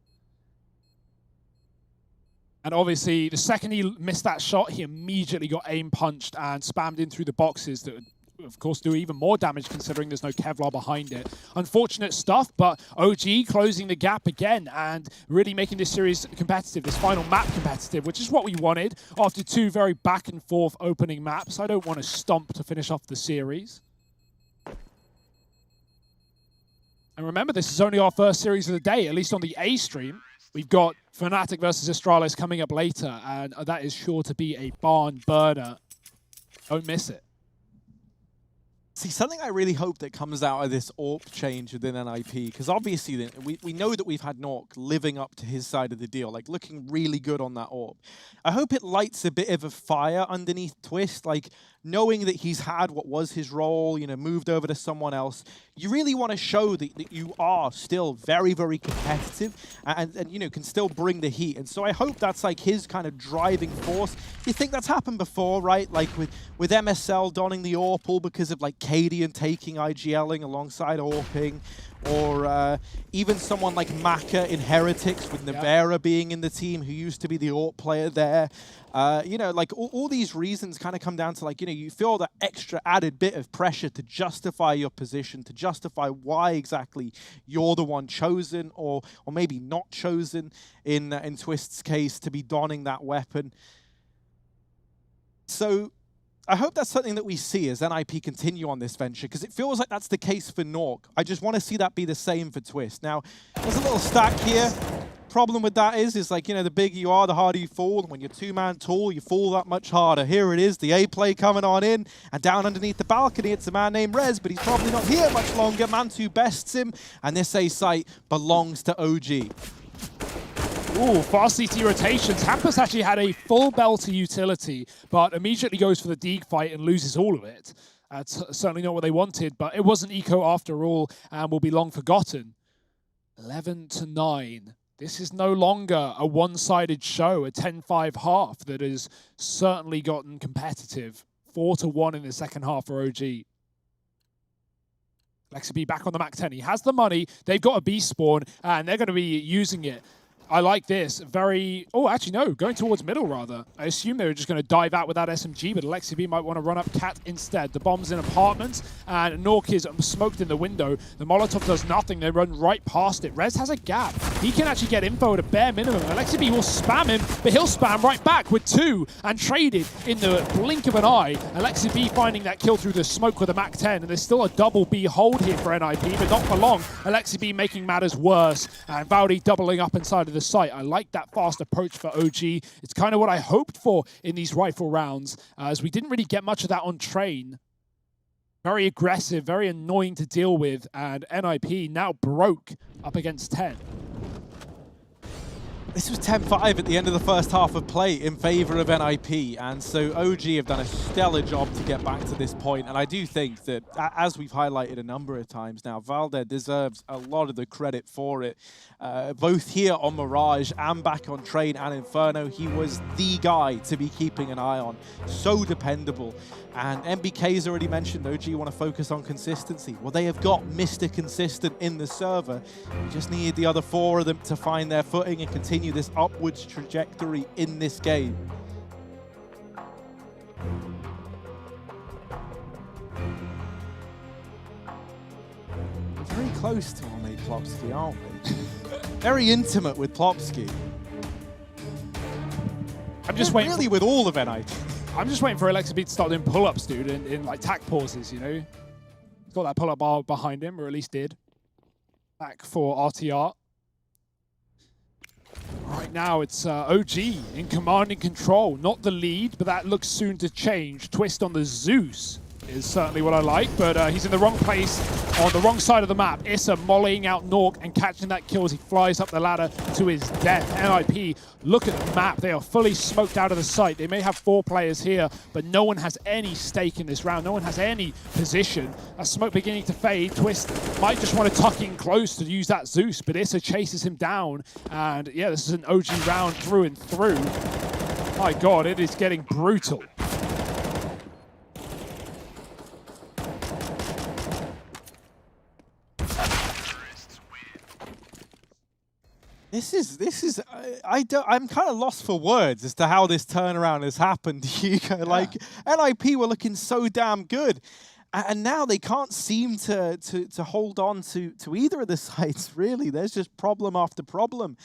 And obviously, the second he missed that shot, he immediately got aim punched and spammed in through the boxes that would, of course, do even more damage considering there's no Kevlar behind it. Unfortunate stuff, but OG closing the gap again and really making this series competitive, this final map competitive, which is what we wanted after 2 very back and forth opening maps. I don't want to stomp to finish off the series. And remember, this is only our first series of the day, at least on the A stream. We've got Fnatic versus Astralis coming up later, and that is sure to be a barn burner. Don't miss it. See, something I really hope that comes out of this AWP change within NIP, because obviously we know that we've had Nork living up to his side of the deal, like looking really good on that AWP. I hope it lights a bit of a fire underneath Twist, like knowing that he's had what was his role, you know, moved over to someone else. You really want to show that you are still very, very competitive and you know, can still bring the heat. And so I hope that's like his kind of driving force. You think that's happened before, right? Like with MSL donning the AWP because of like Cadian taking IGLing alongside AWPing, or even someone like Maka in Heretics with Navera being in the team, who used to be the AWP player there. You know, like all these reasons kind of come down to like, you know, you feel that extra added bit of pressure to justify your position, to justify why exactly you're the one chosen or maybe not chosen in Twist's case to be donning that weapon. So I hope that's something that we see as NIP continue on this venture, because it feels like that's the case for Nork. I just want to see that be the same for Twist. Now, there's a little stack here. Problem with that is like, you know, the bigger you are, the harder you fall. And when you're 2-man tall, you fall that much harder. Here it is, the A play coming on in, and down underneath the balcony, it's a man named Rez, but he's probably not here much longer. Mantu bests him, and this A site belongs to OG. Ooh, fast CT rotations. Hampus actually had a full belter utility, but immediately goes for the Deeg fight and loses all of it. That's certainly not what they wanted, but it wasn't eco after all and will be long forgotten. 11-9. This is no longer a one-sided show, a 10-5 half that has certainly gotten competitive. 4-1 in the second half for OG. Lexi B back on the MAC-10. He has the money. They've got a B spawn, and they're going to be using it. I like this. Very... Oh, actually, no. Going towards middle, rather. I assume they were just going to dive out with that SMG, but Alexi B might want to run up Cat instead. The bomb's in apartments, and Nork is smoked in the window. The Molotov does nothing. They run right past it. Rez has a gap. He can actually get info at a bare minimum. Alexi B will spam him, but he'll spam right back with 2 and traded in the blink of an eye. Alexi B finding that kill through the smoke with a MAC-10, and there's still a double B hold here for NIP, but not for long. Alexi B making matters worse, and Valdi doubling up inside of the site. I like that fast approach for OG. It's kind of what I hoped for in these rifle rounds, as we didn't really get much of that on train. Very aggressive, very annoying to deal with, and NIP now broke up against 10. This was 10-5 at the end of the first half of play in favor of NIP, and so OG have done a stellar job to get back to this point, and I do think that, as we've highlighted a number of times now, Valde deserves a lot of the credit for it. Both here on Mirage and back on Train and Inferno, he was the guy to be keeping an eye on. So dependable. And MBK's already mentioned OG want to focus on consistency. Well, they have got Mr. Consistent in the server. You just need the other 4 of them to find their footing and continue this upwards trajectory in this game. We're very close to our mate Plopsky, aren't we? Very intimate with Plopsky. I'm just waiting. Really, with all of NIP. I'm just waiting for Alexa B to start doing pull-ups, dude, in like tack pauses, you know? He's got that pull-up bar behind him, or at least did. Back for RTR. Right now, it's OG in command and control. Not the lead, but that looks soon to change. Twist on the Zeus is certainly what I like, but he's in the wrong place on the wrong side of the map. Issa mollying out Nork and catching that kill as he flies up the ladder to his death. NIP, look at the map. They are fully smoked out of the site. They may have 4 players here, but no one has any stake in this round. No one has any position. That smoke beginning to fade. Twist might just want to tuck in close to use that Zeus, but Issa chases him down. And yeah, this is an OG round through and through. My God, it is getting brutal. I'm kind of lost for words as to how this turnaround has happened, Hugo. Like, NIP were looking so damn good, and now they can't seem to hold on to either of the sides, really. There's just problem after problem.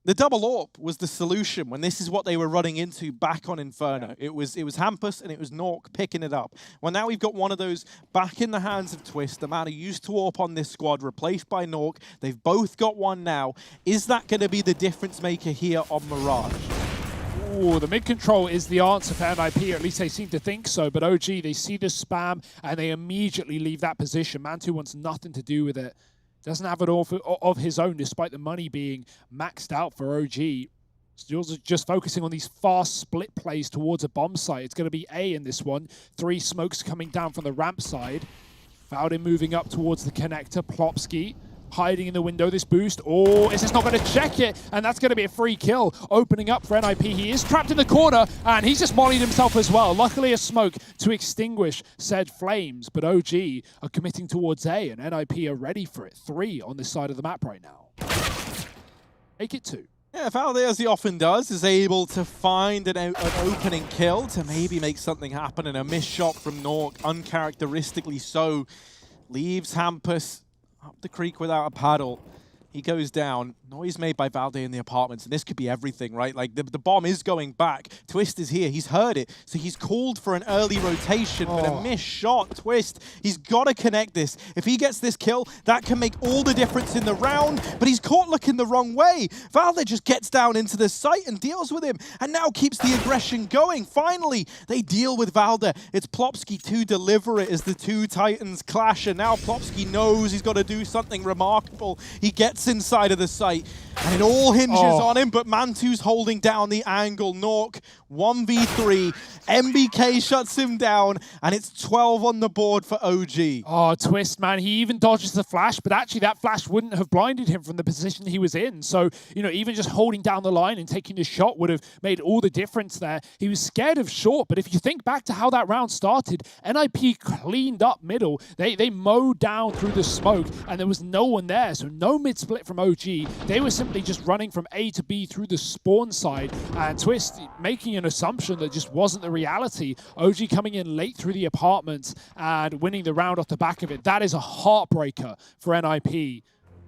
The double AWP was the solution when this is what they were running into back on Inferno. It was Hampus and it was Nork picking it up. Well, now we've got one of those back in the hands of Twist, the man who used to AWP on this squad, replaced by Nork. They've both got one now. Is that going to be the difference maker here on Mirage? Ooh, the mid-control is the answer for NIP, or at least they seem to think so. But OG, they see the spam and they immediately leave that position. Mantu wants nothing to do with it. Doesn't have it all of his own, despite the money being maxed out for OG. Steel's just focusing on these fast split plays towards a bomb site. It's going to be A in this one. 3 smokes coming down from the ramp side. Fouden moving up towards the connector. Plopsky hiding in the window. This boost. Oh, is this not going to check it? And that's going to be a free kill. Opening up for NIP. He is trapped in the corner, and he's just mollied himself as well. Luckily, a smoke to extinguish said flames, but OG are committing towards A, and NIP are ready for it. 3 on this side of the map right now. Make it 2. Yeah, Valde, as he often does, is able to find an opening kill to maybe make something happen, and a missed shot from Nork, uncharacteristically so, leaves Hampus up the creek without a paddle. He goes down. Noise made by Valde in the apartments, and this could be everything, right? Like, the bomb is going back. Twist is here. He's heard it, so he's called for an early rotation, but a missed shot. Twist, he's got to connect this. If he gets this kill, that can make all the difference in the round, but he's caught looking the wrong way. Valde just gets down into the site and deals with him, and now keeps the aggression going. Finally, they deal with Valde. It's Plopsky to deliver it as the 2 Titans clash, and now Plopsky knows he's got to do something remarkable. He gets inside of the site, and it all hinges on him, but Mantu's holding down the angle. Nork, 1v3. MBK shuts him down, and it's 12 on the board for OG. Oh, Twist, man. He even dodges the flash, but actually that flash wouldn't have blinded him from the position he was in. So, you know, even just holding down the line and taking the shot would have made all the difference there. He was scared of short, but if you think back to how that round started, NIP cleaned up middle. They mowed down through the smoke, and there was no one there, so no mid-split from OG. They were simply just running from A to B through the spawn side, and Twist making an assumption that just wasn't the reality. OG coming in late through the apartments and winning the round off the back of it. That is a heartbreaker for NIP.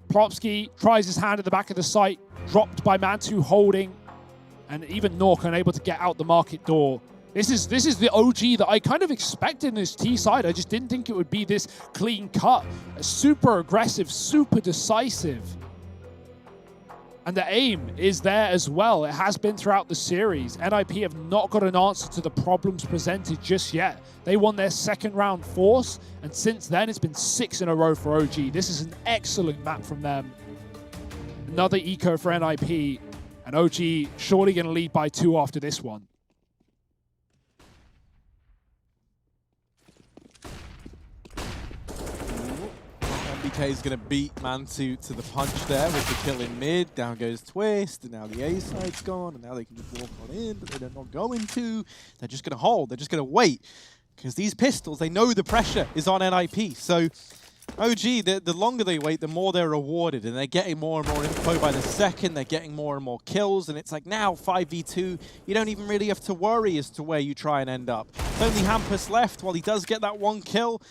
Plopsky tries his hand at the back of the site, dropped by Mantu holding, and even Nork unable to get out the market door. This is the OG that I kind of expected in this T side. I just didn't think it would be this clean cut. Super aggressive, super decisive. And the aim is there as well. It has been throughout the series. NIP have not got an answer to the problems presented just yet. They won their second round force, and since then it's been 6 in a row for OG. This is an excellent map from them. Another eco for NIP, and OG surely going to lead by 2 after this one. MBK is going to beat Mantu to the punch there with the kill in mid. Down goes Twist, and now the A side's gone, and now they can just walk on in, but they're not going to. They're just going to hold. They're just going to wait. Because these pistols, they know the pressure is on NIP. So OG, the longer they wait, the more they're rewarded, and they're getting more and more info by the second. They're getting more and more kills, and it's like now 5v2, you don't even really have to worry as to where you try and end up. It's only Hampus left. While he does get that 1 kill,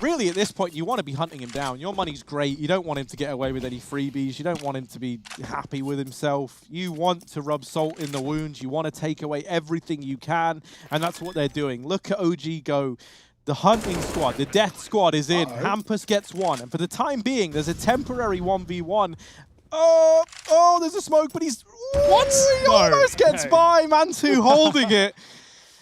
really, at this point, you want to be hunting him down. Your money's great. You don't want him to get away with any freebies. You don't want him to be happy with himself. You want to rub salt in the wounds. You want to take away everything you can, and that's what they're doing. Look at OG go. The hunting squad, the death squad is in. Hampus gets 1, and for the time being, there's a temporary 1v1. Oh, there's a smoke, but he's... What? He almost gets by. Mantu holding it.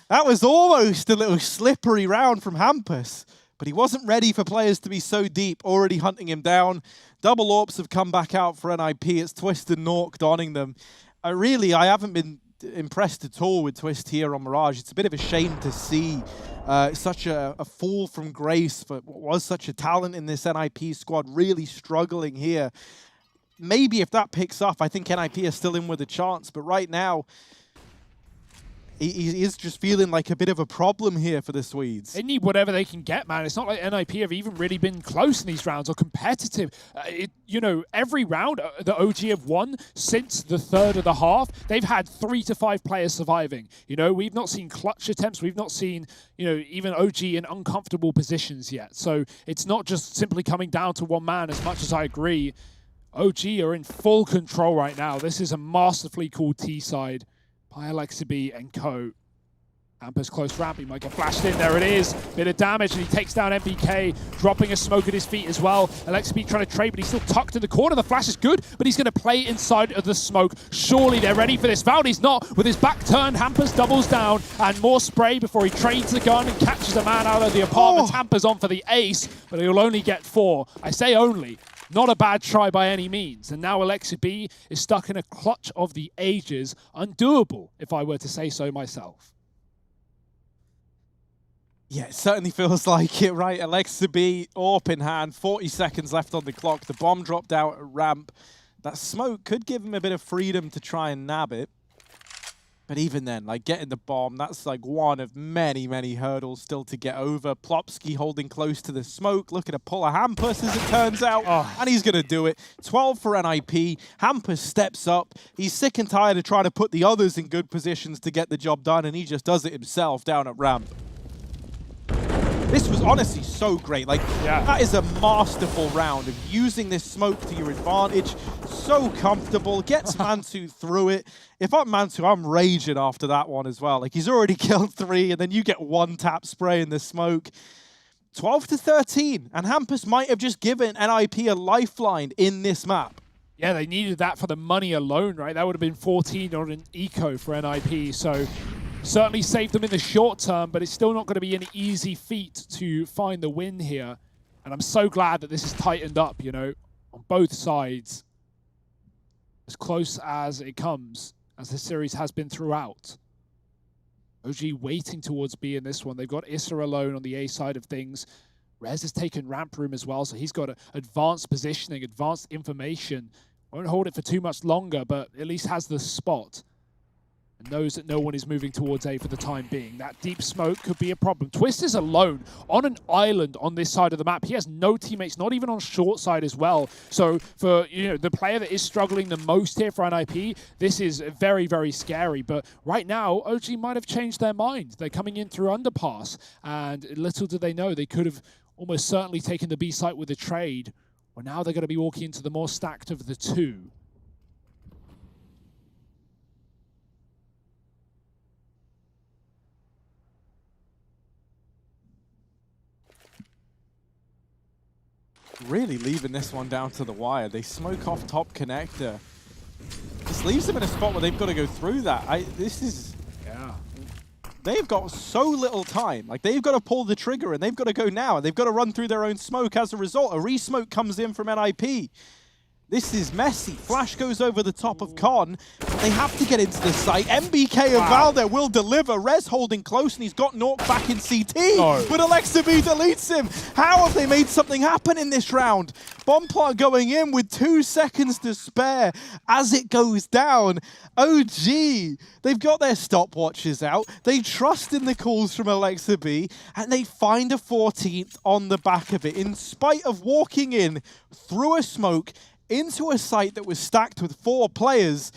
That was almost a little slippery round from Hampus. But he wasn't ready for players to be so deep, already hunting him down. Double AWPs have come back out for NIP. It's Twist and Nork donning them. I haven't been impressed at all with Twist here on Mirage. It's a bit of a shame to see such a fall from grace for what was such a talent in this NIP squad, really struggling here. Maybe if that picks up, I think NIP are still in with a chance. But right now, he is just feeling like a bit of a problem here for the Swedes. They need whatever they can get, man. It's not like NIP have even really been close in these rounds or competitive. Every round that OG have won since the third of the half, they've had 3 to 5 players surviving. We've not seen clutch attempts. We've not seen, even OG in uncomfortable positions yet. So it's not just simply coming down to one man, as much as I agree. OG are in full control right now. This is a masterfully called T-side. Pyjamas and co. Hampus close ramp, he might get flashed in, there it is. Bit of damage, and he takes down MBK, dropping a smoke at his feet as well. Alexibi trying to trade, but he's still tucked in the corner. The flash is good, but he's going to play inside of the smoke. Surely they're ready for this. Valdi's not, with his back turned. Hampus doubles down, and more spray before he trades the gun and catches a man out of the apartment. Hampus on for the ace, but he'll only get 4. I say only. Not a bad try by any means. And now Alexibi is stuck in a clutch of the ages. Undoable, if I were to say so myself. Yeah, it certainly feels like it, right? Alexibi, AWP in hand, 40 seconds left on the clock. The bomb dropped out at ramp. That smoke could give him a bit of freedom to try and nab it. But even then, like getting the bomb, that's like one of many, many hurdles still to get over. Plopsky holding close to the smoke, looking to pull a Hampus as it turns out, and he's going to do it. 12 for NIP. Hampus steps up. He's sick and tired of trying to put the others in good positions to get the job done, and he just does it himself down at ramp. This was honestly so great. That is a masterful round of using this smoke to your advantage. So comfortable. Gets Mantu through it. If I'm Mantu, I'm raging after that one as well. Like, he's already killed 3, and then you get 1 tap spray in the smoke. 12 to 13. And Hampus might have just given NIP a lifeline in this map. Yeah, they needed that for the money alone, right? That would have been 14 on an eco for NIP. So certainly saved them in the short term, but it's still not going to be an easy feat to find the win here. And I'm so glad that this is tightened up, on both sides. As close as it comes, as this series has been throughout. OG waiting towards B in this one. They've got Issa alone on the A side of things. Rez has taken ramp room as well, so he's got advanced positioning, advanced information. Won't hold it for too much longer, but at least has the spot. And knows that no one is moving towards A for the time being. That deep smoke could be a problem. Twist is alone on an island on this side of the map. He has no teammates, not even on short side as well. So for the player that is struggling the most here for NIP, this is very, very scary. But right now, OG might have changed their mind. They're coming in through underpass, and little do they know, they could have almost certainly taken the B site with a trade. Well, now they're going to be walking into the more stacked of the 2. Really leaving this one down to the wire. They smoke off top connector. leaves them in a spot where they've got to go through that. This is... Yeah. They've got so little time. Like, they've got to pull the trigger, and they've got to go now. And they've got to run through their own smoke as a result. A re-smoke comes in from NIP. This is messy. Flash goes over the top of Con, but they have to get into the site. MBK and Valde will deliver. Rez holding close, and he's got Nork back in CT. No. But Alexa B deletes him. How have they made something happen in this round? Bomb plot going in with 2 seconds to spare as it goes down. OG, they've got their stopwatches out. They trust in the calls from Alexa B, and they find a 14th on the back of it. In spite of walking in through a smoke, into a site that was stacked with 4 players,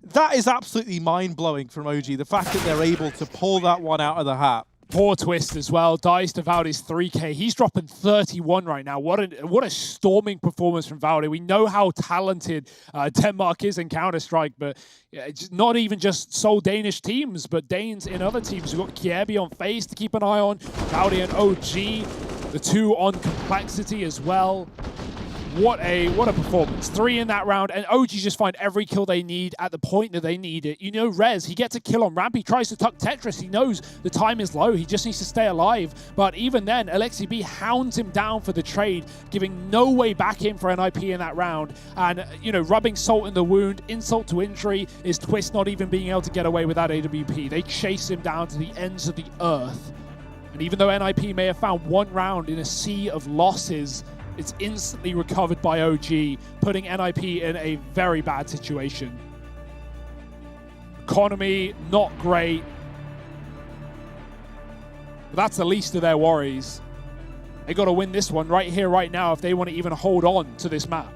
that is absolutely mind-blowing from OG. The fact that they're able to pull that one out of the hat. Poor Twist as well. Dies to Valde's 3K. He's dropping 31 right now. What a storming performance from Valde. We know how talented Denmark is in Counter-Strike, but it's not even just sole Danish teams, but Danes in other teams. We've got Kiebi on FaZe to keep an eye on. Valde and OG, the 2 on Complexity as well. What a performance. 3 in that round, and OG just find every kill they need at the point that they need it. You know, Rez, he gets a kill on ramp. He tries to tuck Tetris. He knows the time is low. He just needs to stay alive. But even then, Alexi B hounds him down for the trade, giving no way back in for NIP in that round. And, you know, rubbing salt in the wound, insult to injury, is Twist not even being able to get away with that AWP. They chase him down to the ends of the earth. And even though NIP may have found 1 round in a sea of losses, it's instantly recovered by OG, putting NIP in a very bad situation. Economy, not great. But that's the least of their worries. They got to win this one right here, right now, if they want to even hold on to this map.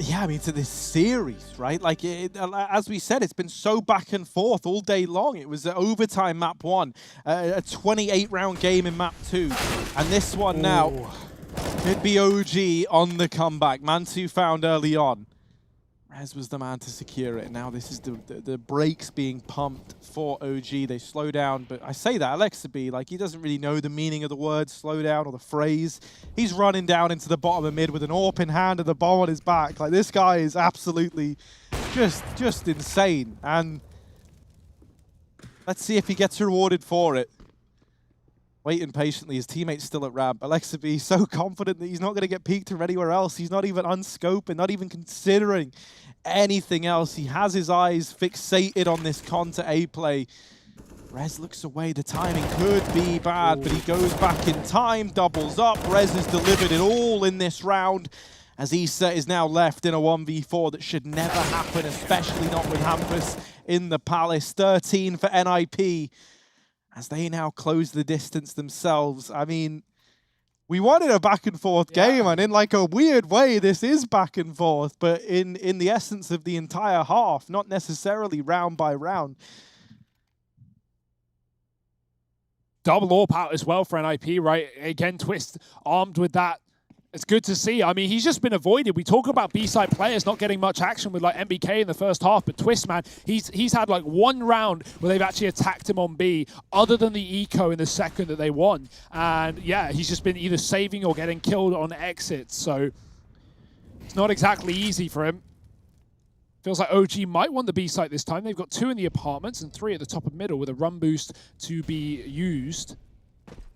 Yeah, I mean, to this series, right? Like, as we said, it's been so back and forth all day long. It was an overtime map 1, a 28-round game in map 2. And this one now could be OG on the comeback. Mantu found early on. Rez was the man to secure it. Now this is the brakes being pumped for OG. They slow down, but I say that, Alexa B, like, he doesn't really know the meaning of the word slow down or the phrase. He's running down into the bottom of mid with an AWP in hand and the bomb on his back. Like, this guy is absolutely just insane. And let's see if he gets rewarded for it. Waiting patiently, his teammate's still at ramp. Alexa B so confident that he's not going to get peeked from anywhere else. He's not even unscoping, not even considering anything else. He has his eyes fixated on this Con to A play. Rez looks away. The timing could be bad, but he goes back in time, doubles up. Rez has delivered it all in this round, as Issa is now left in a 1v4 that should never happen, especially not with Hampus in the Palace. 13 for NIP. As they now close the distance themselves. I mean, we wanted a back and forth game, and in like a weird way, this is back and forth, but in the essence of the entire half, not necessarily round by round. Double AWP out as well for NIP, right? Again, Twist armed with that. It's good to see. I mean, he's just been avoided. We talk about B-side players not getting much action with like MBK in the first half, but Twist, man, he's had like 1 round where they've actually attacked him on B, other than the eco in the second that they won. And yeah, he's just been either saving or getting killed on exits. So it's not exactly easy for him. Feels like OG might want the B site this time. They've got 2 in the apartments and 3 at the top of middle with a run boost to be used.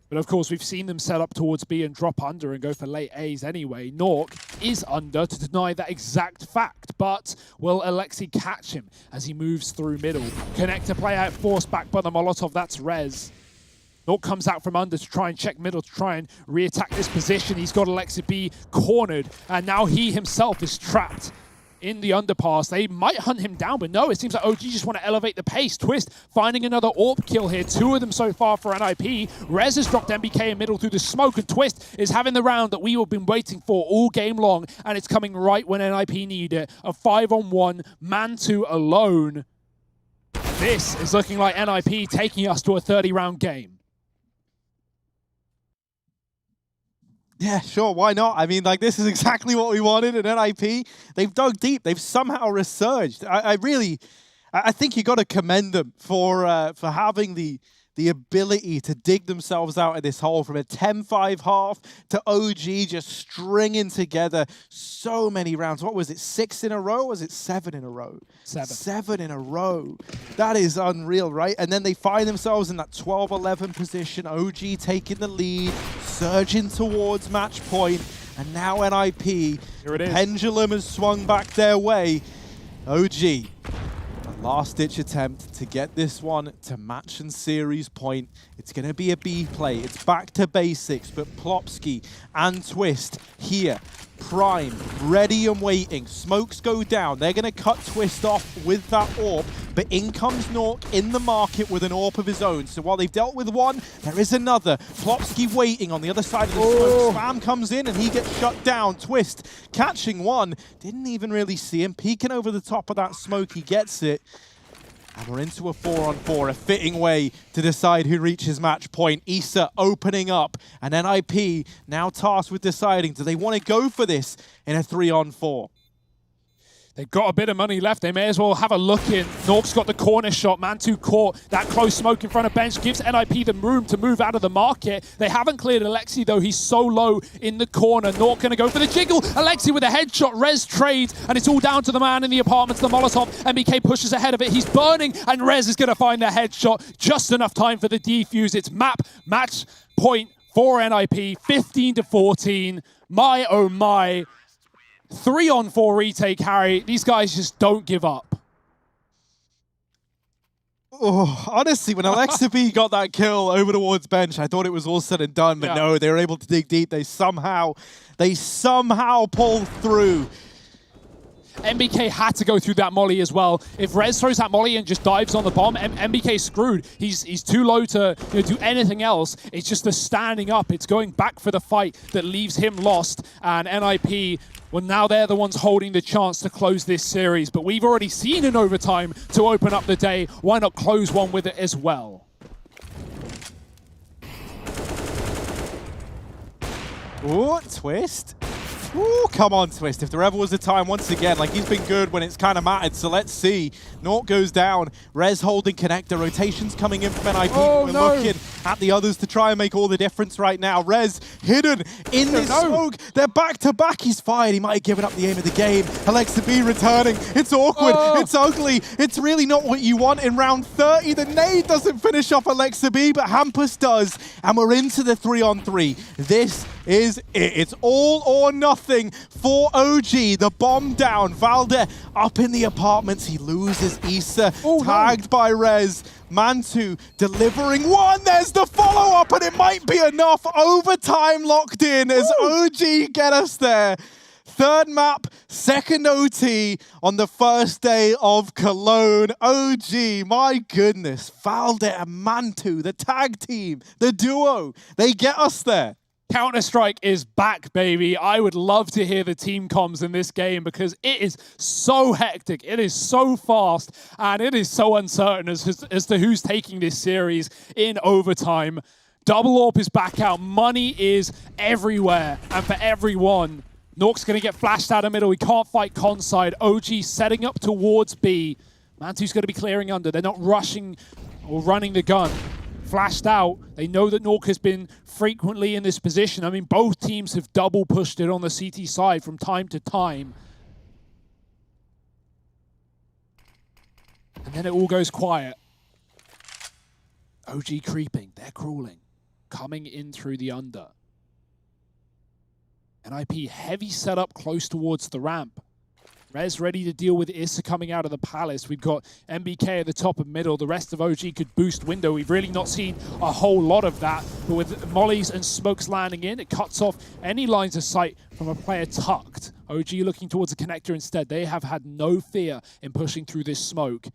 But of course, we've seen them set up towards B and drop under and go for late A's anyway. Nork is under to deny that exact fact, but will Alexi catch him as he moves through middle? Connector play out, forced back by the Molotov, that's Rez. Nork comes out from under to try and check middle to try and re-attack this position. He's got Alexi B cornered, and now he himself is trapped in the underpass. They might hunt him down, but no, it seems like OG just want to elevate the pace. Twist finding another AWP kill here. 2 of them so far for NIP. Rez has dropped MBK in middle through the smoke, and Twist is having the round that we have been waiting for all game long, and it's coming right when NIP need it. A 5-on-1, Mantu alone. This is looking like NIP taking us to a 30-round game. Yeah, sure, why not? I mean, like, this is exactly what we wanted at NIP. They've dug deep. They've somehow resurged. I think you got to commend them for having the the ability to dig themselves out of this hole from a 10-5 half to OG just stringing together so many rounds. What was it, 6 in a row? Or was it 7 in a row? 7. 7 in a row. That is unreal, right? And then they find themselves in that 12-11 position. OG taking the lead, surging towards match point. And now NIP, Here it is. pendulum has swung back their way. OG, a last-ditch attempt to get this one to match and series point. It's going to be a B play. It's back to basics, but Plopsky and Twist here. Prime, ready and waiting. Smokes go down. They're going to cut Twist off with that AWP, but in comes Nork in the market with an AWP of his own. So while they've dealt with one, there is another. Plopsky waiting on the other side of the smoke. Spam comes in and he gets shut down. Twist catching one. Didn't even really see him. Peeking over the top of that smoke, he gets it. And we're into a 4-on-4, a fitting way to decide who reaches match point. Issa opening up, and NIP now tasked with deciding, do they want to go for this in a 3-on-4? They've got a bit of money left. They may as well have a look in. Nork's got the corner shot. Mantu caught that close smoke in front of bench. Gives NIP the room to move out of the market. They haven't cleared Alexi, though. He's so low in the corner. Nork going to go for the jiggle. Alexi with a headshot. Rez trades, and it's all down to the man in the apartments, the Molotov. MBK pushes ahead of it. He's burning, and Rez is going to find the headshot. Just enough time for the defuse. It's match point for NIP. 15-14. My, oh my. 3-on-4 retake, Harry. These guys just don't give up. Oh, honestly, when Alexa B got that kill over towards bench, I thought it was all said and done, but no, they were able to dig deep. They somehow pulled through. MBK had to go through that molly as well. If Rez throws that molly and just dives on the bomb, MBK's screwed. He's too low to do anything else. It's just the standing up. It's going back for the fight that leaves him lost. And NIP, well, now they're the ones holding the chance to close this series. But we've already seen an overtime to open up the day. Why not close one with it as well? Ooh, Twist. Ooh, come on, Twist. If there ever was a time, once again, like he's been good when it's kind of mattered, so let's see. Nork goes down. Rez holding connector. Rotations coming in from NIP. We're looking at the others to try and make all the difference right now. Rez hidden in this smoke. They're back-to-back. He's fired. He might have given up the aim of the game. Alexa B returning. It's awkward. It's ugly. It's really not what you want in round 30. The nade doesn't finish off Alexa B, but Hampus does. And we're into the 3-on-3. This is it. It's all or nothing for OG. The bomb down. Valde up in the apartments. He loses Issa. Tagged by Rez. Mantu delivering one. There's the follow-up, and it might be enough. Overtime locked in as OG get us there. Third map, second OT on the first day of Cologne. OG, my goodness. Valde and Mantu, the tag team, the duo, they get us there. Counter-Strike is back, baby. I would love to hear the team comms in this game because it is so hectic, it is so fast, and it is so uncertain as to who's taking this series in overtime. Double AWP is back out. Money is everywhere and for everyone. Nork's going to get flashed out of middle. He can't fight con side. OG setting up towards B. Mantu's going to be clearing under. They're not rushing or running the gun. Flashed out. They know that Nork has been frequently in this position. I mean, both teams have double pushed it on the CT side from time to time. And then it all goes quiet. OG creeping. They're crawling. Coming in through the under. NIP heavy setup close towards the ramp. Rez ready to deal with Issa coming out of the palace. We've got MBK at the top and middle. The rest of OG could boost window. We've really not seen a whole lot of that. But with mollies and smokes landing in, it cuts off any lines of sight from a player tucked. OG looking towards a connector instead. They have had no fear in pushing through this smoke.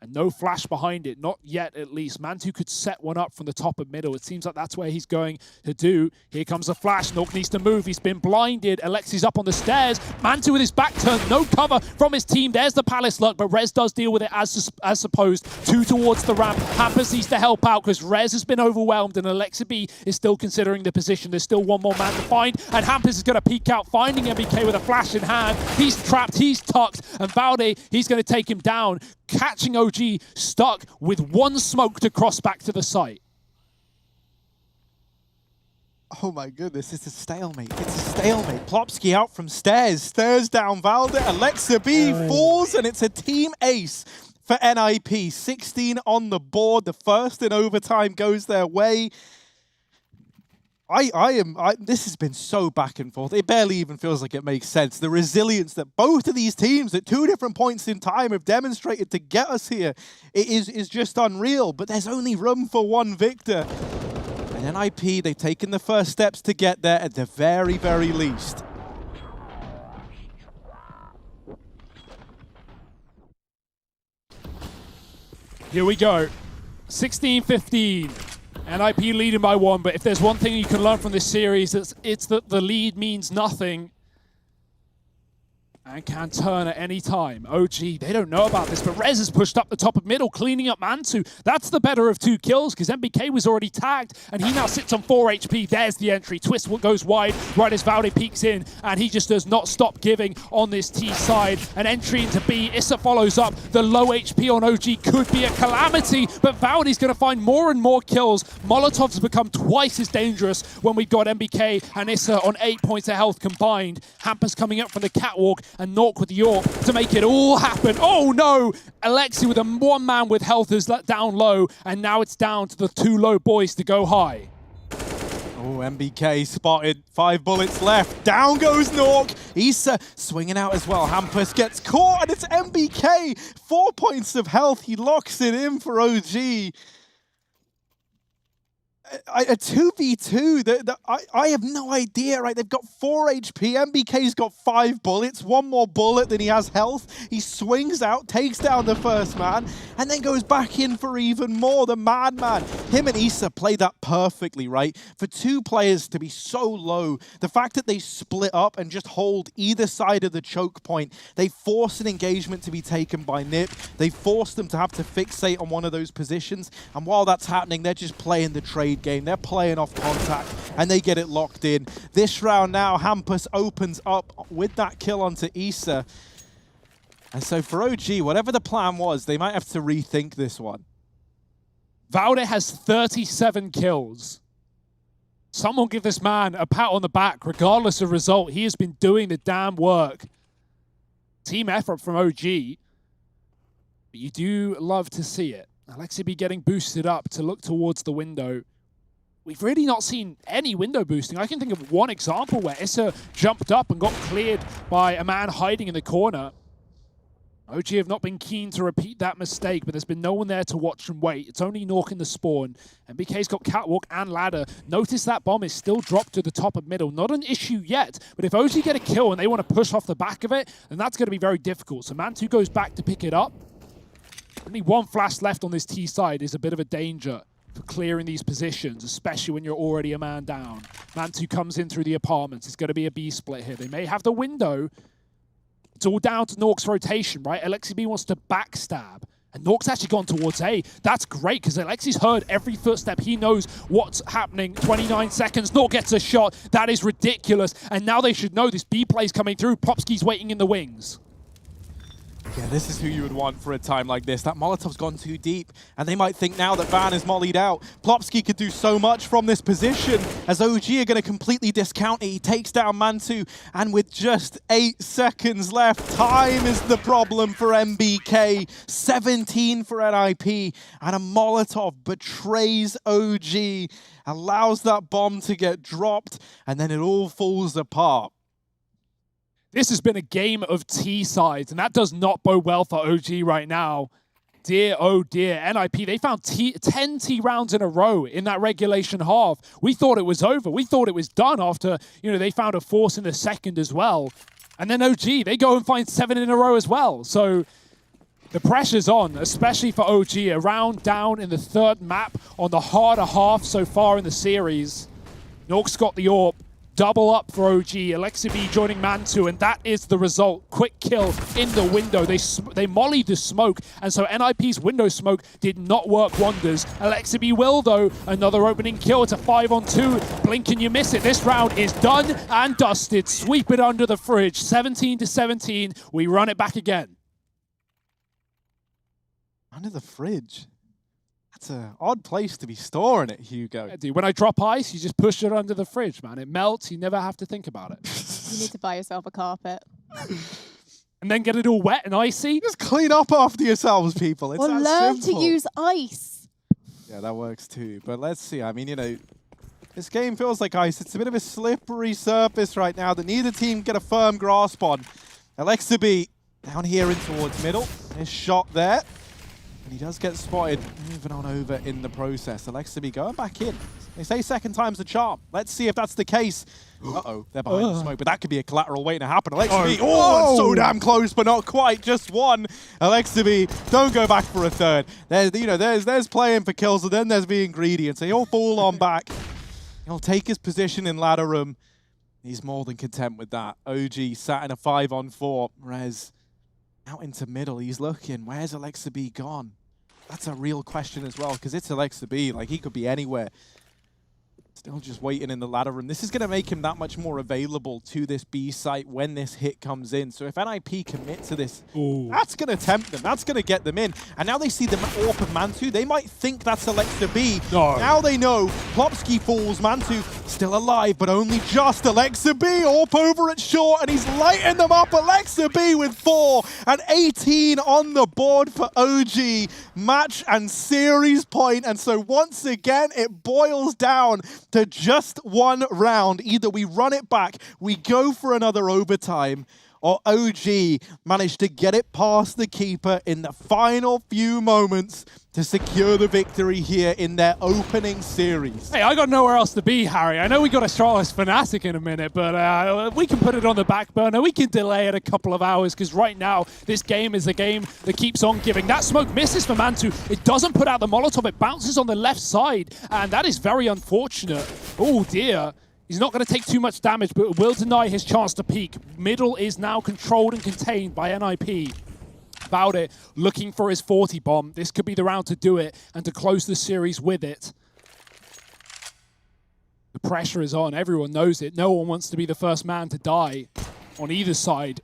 And no flash behind it, not yet at least. Mantu could set one up from the top and middle. It seems like that's where he's going to do. Here comes a flash. Nork needs to move. He's been blinded. Alexi's up on the stairs. Mantu with his back turned. No cover from his team. There's the Palace luck, but Rez does deal with it as supposed. Two towards the ramp. Hampus needs to help out because Rez has been overwhelmed and Alexa B is still considering the position. There's still one more man to find, and Hampus is going to peek out, finding MBK with a flash in hand. He's trapped. He's tucked, and Valde, he's going to take him down. Catching OG stuck with one smoke to cross back to the site. Oh my goodness, it's a stalemate. It's a stalemate. Plopsky out from stairs. Stairs down Valde. Alexa B falls, and it's a team ace for NIP. 16 on the board. The first in overtime goes their way. This has been so back and forth. It barely even feels like it makes sense. The resilience that both of these teams at two different points in time have demonstrated to get us here is just unreal. But there's only room for one victor. And NIP, they've taken the first steps to get there at the very, very least. Here we go. 16-15. NIP leading by 1, but if there's one thing you can learn from this series, it's that the lead means nothing and can turn at any time. OG, they don't know about this, but Rez has pushed up the top of middle, cleaning up Mantu. That's the better of 2 kills, because MBK was already tagged, and he now sits on 4 HP. There's the entry. Twist goes wide right as Valde peeks in, and he just does not stop giving on this T side. An entry into B. Issa follows up. The low HP on OG could be a calamity, but Valde's going to find more and more kills. Molotovs become twice as dangerous when we've got MBK and Issa on 8 points of health combined. Hampers coming up from the catwalk, and Nork with the AWP to make it all happen. Oh no! Alexi with a 1 man with health is down low, and now it's down to the 2 low boys to go high. Oh, MBK spotted. 5 bullets left. Down goes Nork. Issa swinging out as well. Hampus gets caught, and it's MBK. 4 points of health. He locks it in for OG. A 2v2, I have no idea, right? They've got 4 HP, MBK's got 5 bullets, 1 more bullet than he has health. He swings out, takes down the first man, and then goes back in for even more. The madman. Him and Issa play that perfectly, right? For 2 players to be so low, the fact that they split up and just hold either side of the choke point, they force an engagement to be taken by NIP. They force them to have to fixate on one of those positions, and while that's happening, they're just playing the trade game. They're playing off contact, and they get it locked in. This round now, Hampus opens up with that kill onto Issa. And so for OG, whatever the plan was, they might have to rethink this one. Valde has 37 kills. Someone give this man a pat on the back, regardless of result. He has been doing the damn work. Team effort from OG. But you do love to see it. Alexi be getting boosted up to look towards the window. We've really not seen any window boosting. I can think of one example where Issa jumped up and got cleared by a man hiding in the corner. OG have not been keen to repeat that mistake, but there's been no one there to watch and wait. It's only Nork in the spawn. MBK's got catwalk and ladder. Notice that bomb is still dropped to the top of middle. Not an issue yet, but if OG get a kill and they want to push off the back of it, then that's going to be very difficult. So Mantu goes back to pick it up. Only 1 flash left on this T side is a bit of a danger for clearing these positions, especially when you're already a man down. Mantu comes in through the apartments. It's going to be a B split here. They may have the window. It's all down to Nork's rotation, right? Alexi B wants to backstab, and Nork's actually gone towards A. That's great, because Alexi's heard every footstep. He knows what's happening. 29 seconds, Nork gets a shot. That is ridiculous, and now they should know this B play's coming through. Plopsky's waiting in the wings. Yeah, this is who you would want for a time like this. That Molotov's gone too deep, and they might think now that Van is mollied out. Plopsky could do so much from this position, as OG are going to completely discount it. He takes down Mantu, and with just 8 seconds left, time is the problem for MBK. 17 for NIP, and a Molotov betrays OG, allows that bomb to get dropped, and then it all falls apart. This has been a game of T sides, and that does not bode well for OG right now. Dear, oh dear. NIP, they found 10 T rounds in a row in that regulation half. We thought it was over. We thought it was done after, they found a force in the second as well. And then OG, they go and find 7 in a row as well. So the pressure's on, especially for OG. A round down in the 3rd map on the harder half so far in the series. Nork's got the AWP. Double up for OG. Alexi B joining Mantu, and that is the result. Quick kill in the window. They mollied the smoke, and so NIP's window smoke did not work wonders. Alexi B will, though. Another opening kill. It's a 5-on-2. Blink and you miss it. This round is done and dusted. Sweep it under the fridge. 17-17. We run it back again. Under the fridge? That's an odd place to be storing it, Hugo. Yeah, dude, when I drop ice, you just push it under the fridge, man. It melts. You never have to think about it. You need to buy yourself a carpet. And then get it all wet and icy. Just clean up after yourselves, people. It's Or that learn simple. to use ice. Yeah, that works too. But let's see. I mean, you know, this game feels like ice. It's a bit of a slippery surface right now that neither team get a firm grasp on. Alexaby down here in towards middle. His shot there. And he does get spotted moving on over in the process. Alexaby going back in. They say second time's the charm. Let's see if that's the case. Uh-oh, they're behind the smoke, but that could be a collateral waiting to happen. Alexaby, oh, so damn close, but not quite. Just one. Alexaby, don't go back for a third. There's, you know, there's playing for kills, and then there's being greedy, and so he'll fall on back. He'll take his position in ladder room. He's more than content with that. OG sat in a 5-on-4. Rez out into middle. He's looking. Where's Alexaby gone? That's a real question as well, because it's Alexaby. Like, he could be anywhere. Still just waiting in the ladder room. This is going to make him that much more available to this B site when this hit comes in. So if NIP commit to this, that's going to tempt them. That's going to get them in. And now they see the AWP of Mantu. They might think that's Alexaby. No. Now they know. Plopsky falls. Mantu still alive, but only just. Alexaby AWP over at short, and he's lighting them up. Alexaby with 4 and 18 on the board for OG. Match and series point. And so once again, it boils down to just one round. Either we run it back, we go for another overtime, or OG managed to get it past the keeper in the final few moments to secure the victory here in their opening series. Hey, I got nowhere else to be, Harry. I know we got to start as Fnatic in a minute, but we can put it on the back burner. We can delay it a couple of hours, because right now, this game is the game that keeps on giving. That smoke misses for Mantu. It doesn't put out the Molotov. It bounces on the left side, and that is very unfortunate. Oh, dear. He's not going to take too much damage, but will deny his chance to peek. Middle is now controlled and contained by NIP. About it, looking for his 40 bomb. This could be the round to do it and to close the series with it. The pressure is on. Everyone knows it. No one wants to be the first man to die on either side.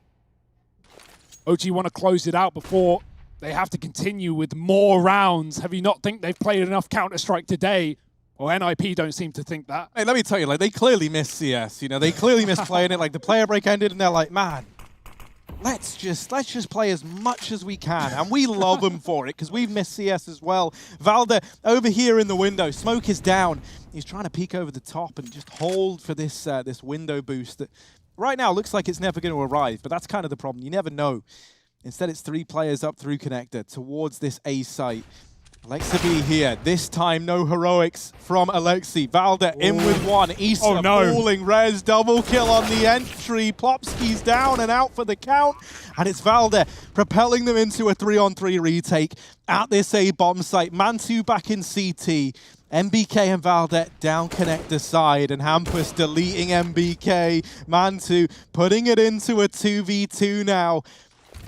OG want to close it out before they have to continue with more rounds. Have you not think they've played enough Counter-Strike today? Well, NIP don't seem to think that. Hey, let me tell you, like, they clearly miss CS. You know, they clearly miss playing it. Like, the player break ended, and they're like, man, let's just play as much as we can. And we love them for it, because we've missed CS as well. Valde over here in the window. Smoke is down. He's trying to peek over the top and just hold for this this window boost that right now looks like it's never going to arrive. But that's kind of the problem. You never know. Instead, it's 3 players up through connector towards this A site. Alexaby here. This time, no heroics from Alexi. Valde in with 1. Issa falling. Rez double kill on the entry. Plopsky's down and out for the count. And it's Valde propelling them into a 3-on-3 retake at this A bomb site. Mantu back in CT. MBK and Valde down connector side, and Hampus deleting MBK. Mantu putting it into a 2v2 now.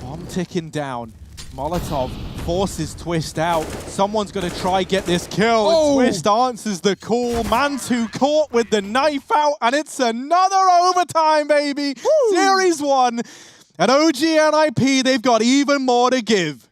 Bomb ticking down. Molotov forces Twist out. Someone's going to try get this kill. And Twist answers the call. Mantu caught with the knife out, and it's another overtime, baby. Woo. Series 1. And OG NIP, they've got even more to give.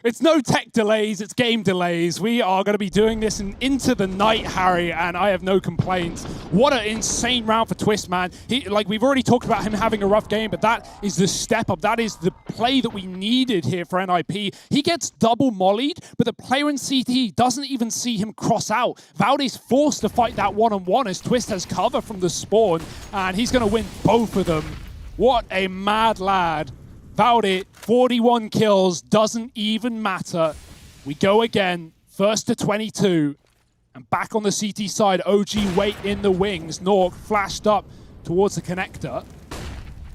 It's no tech delays, it's game delays. We are going to be doing this into the night, Harry, and I have no complaints. What an insane round for Twist, man. Like, we've already talked about him having a rough game, but that is the step up. That is the play that we needed here for NIP. He gets double mollied, but the player in CT doesn't even see him cross out. Valde's forced to fight that one-on-one as Twist has cover from the spawn, and he's going to win both of them. What a mad lad. Valde, 41 kills, doesn't even matter. We go again, first to 22. And back on the CT side, OG wait in the wings. Nork flashed up towards the connector.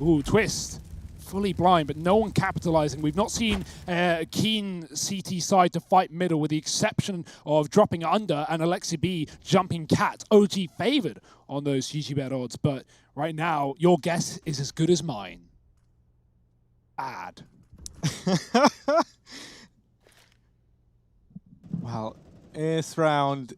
Ooh, Twist, fully blind, but no one capitalizing. We've not seen a keen CT side to fight middle, with the exception of dropping under and Alexaby jumping cat. OG favored on those GGBet odds, but right now, your guess is as good as mine. Bad. Well, this round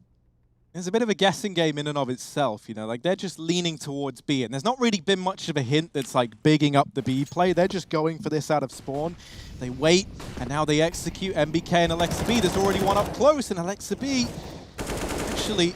It's a bit of a guessing game in and of itself, you know, like they're just leaning towards B, and there's not really been much of a hint that's like bigging up the B play. They're just going for this out of spawn. They wait, and now they execute. MBK and Alexa B, there's already one up close, and Alexa B actually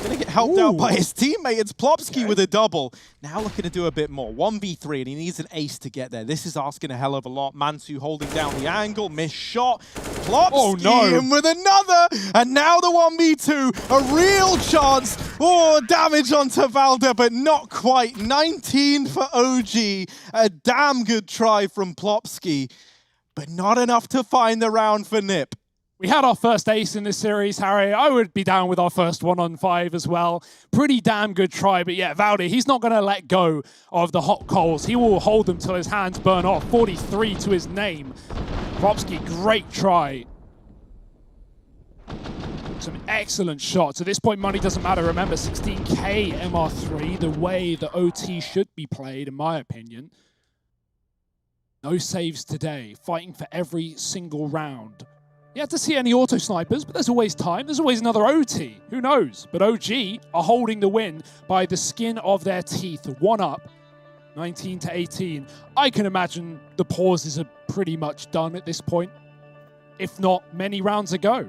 gonna get helped out by his teammate. It's Plopsky with a double. Now looking to do a bit more. 1v3, and he needs an ace to get there. This is asking a hell of a lot. Mansu holding down the angle, missed shot. Plopsky in with another, and now the 1v2, a real chance. Oh, damage onto Valda, but not quite. 19 for OG, a damn good try from Plopsky, but not enough to find the round for Nip. We had our first ace in this series, Harry. I would be down with our first 1-on-5 as well. Pretty damn good try, but yeah, Valdi, he's not going to let go of the hot coals. He will hold them till his hands burn off. 43 to his name. Plopsky, great try. Some excellent shots. At this point, money doesn't matter. Remember, 16K MR3, the way the OT should be played, in my opinion. No saves today, fighting for every single round. You have to see any auto snipers, but there's always time. There's always another OT. Who knows? But OG are holding the win by the skin of their teeth. One up, 19 to 18. I can imagine the pauses are pretty much done at this point, if not many rounds ago.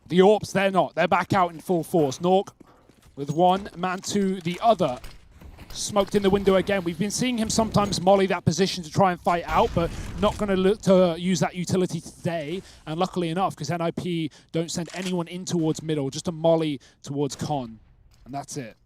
The Orps, they're not. They're back out in full force. Nork with one, Mantu the other. Smoked in the window again. We've been seeing him sometimes molly that position to try and fight out, but not going to look to use that utility today. And luckily enough, because NIP don't send anyone in towards middle, just a molly towards Con. And that's it.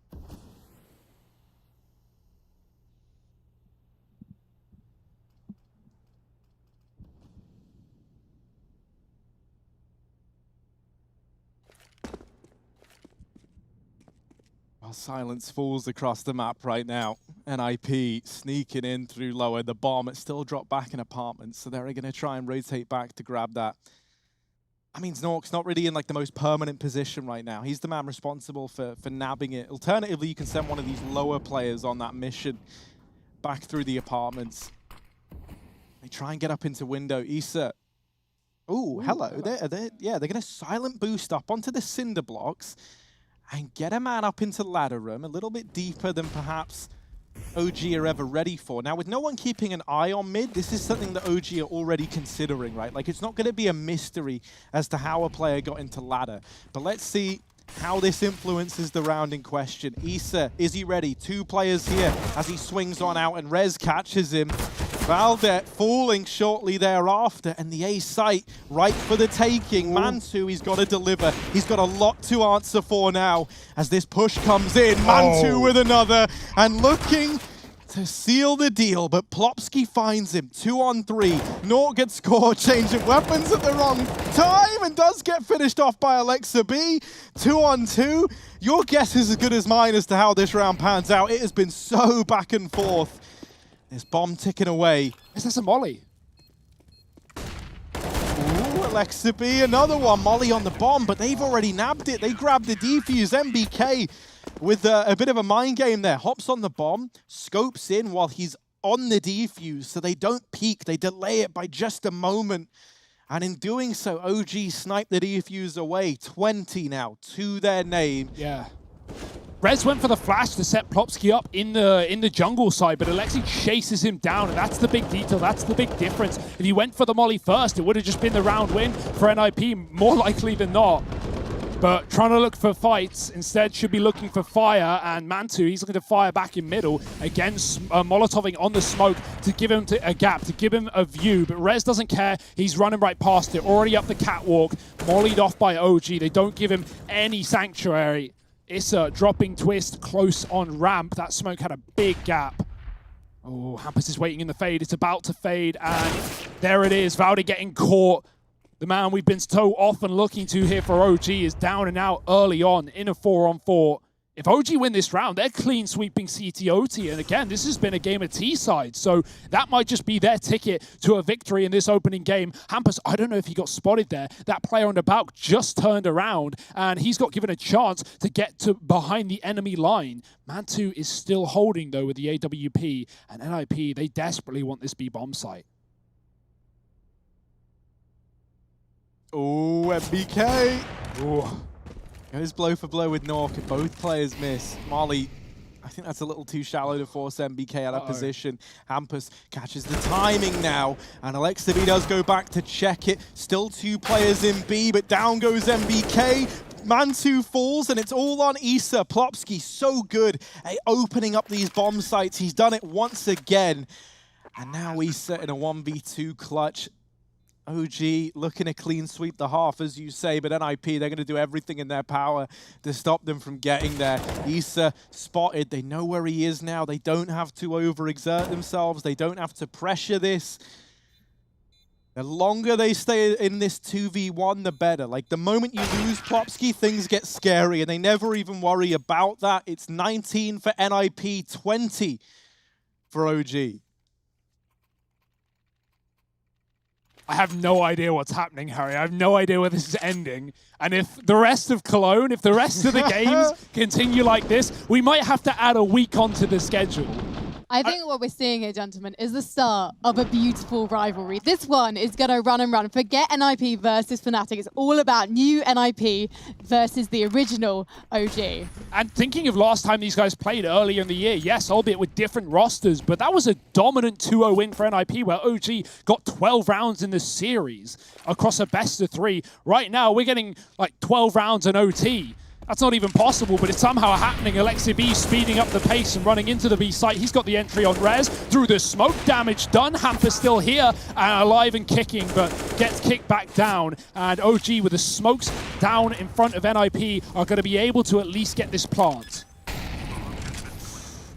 While silence falls across the map right now, NIP sneaking in through lower. The bomb, it's still dropped back in apartments, so they're going to try and rotate back to grab that. I mean, Znork's not really in like the most permanent position right now. He's the man responsible for nabbing it. Alternatively, you can send one of these lower players on that mission back through the apartments. They try and get up into window. Issa. Ooh, hello. They're going to silent boost up onto the cinder blocks and get a man up into ladder room, a little bit deeper than perhaps OG are ever ready for. Now, with no one keeping an eye on mid, this is something that OG are already considering, right? Like, it's not going to be a mystery as to how a player got into ladder. But let's see how this influences the round in question. Issa, is he ready? Two players here as he swings on out, and Rez catches him. Valdet falling shortly thereafter, and the A site right for the taking. Mantu, he's got to deliver. He's got a lot to answer for now as this push comes in. Mantu with another, and looking to seal the deal, but Plopsky finds him. 2-on-3. Nort gets caught, change of weapons at the wrong time, and does get finished off by Alexa B. 2-on-2. Your guess is as good as mine as to how this round pans out. It has been so back and forth. This bomb ticking away. Is this a molly? Ooh, Alexa B, another one. Molly on the bomb, but they've already nabbed it. They grabbed the defuse. MBK with a bit of a mind game there. Hops on the bomb, scopes in while he's on the defuse, so they don't peek. They delay it by just a moment. And in doing so, OG sniped the defuse away. 20 now to their name. Yeah. Rez went for the flash to set Plopsky up in the jungle side, but Alexi chases him down, and that's the big detail, that's the big difference. If he went for the molly first, it would have just been the round win for NIP, more likely than not. But trying to look for fights, instead should be looking for fire, and Mantu, he's looking to fire back in middle. Again, Molotoving on the smoke to give him a gap, to give him a view, but Rez doesn't care. He's running right past it, already up the catwalk, mollied off by OG. They don't give him any sanctuary. Issa dropping twist close on ramp. That smoke had a big gap. Oh, Hampus is waiting in the fade. It's about to fade, and there it is. Valdi getting caught. The man we've been so often looking to here for OG is down and out early on in a 4-on-4. If OG win this round, they're clean sweeping CTOT. And again, this has been a game of T-side, so that might just be their ticket to a victory in this opening game. Hampus, I don't know if he got spotted there. That player on the back just turned around, and he's got given a chance to get to behind the enemy line. Mantu is still holding, though, with the AWP, and NIP, they desperately want this B-bomb site. Oh, MBK Ooh. Goes blow for blow with Nork, and both players miss. Molly, I think that's a little too shallow to force MBK out of position. Hampus catches the timing now, and Alexa B does go back to check it. Still 2 players in B, but down goes MBK. Mantu falls, and it's all on Issa. Plopsky so good at opening up these bomb sites. He's done it once again. And now Issa in a 1v2 clutch. OG looking to clean sweep the half, as you say, but NIP, they're going to do everything in their power to stop them from getting there. Issa spotted. They know where he is now. They don't have to overexert themselves. They don't have to pressure this. The longer they stay in this 2v1, the better. Like, the moment you lose Plopsky, things get scary, and they never even worry about that. It's 19 for NIP, 20 for OG. I have no idea what's happening, Harry. I have no idea where this is ending. And if the rest of Cologne, if the rest of the games continue like this, we might have to add a week onto the schedule. I think what we're seeing here, gentlemen, is the start of a beautiful rivalry. This one is going to run and run. Forget NIP versus Fnatic. It's all about new NIP versus the original OG. And thinking of last time these guys played earlier in the year, yes, albeit with different rosters, but that was a dominant 2-0 win for NIP where OG got 12 rounds in the series across a best of 3. Right now, we're getting like 12 rounds in OT. That's not even possible, but it's somehow happening. Alexa B speeding up the pace and running into the B site. He's got the entry on Rez through the smoke. Damage done. Hampus still here and alive and kicking, but gets kicked back down. And OG with the smokes down in front of NIP are going to be able to at least get this plant.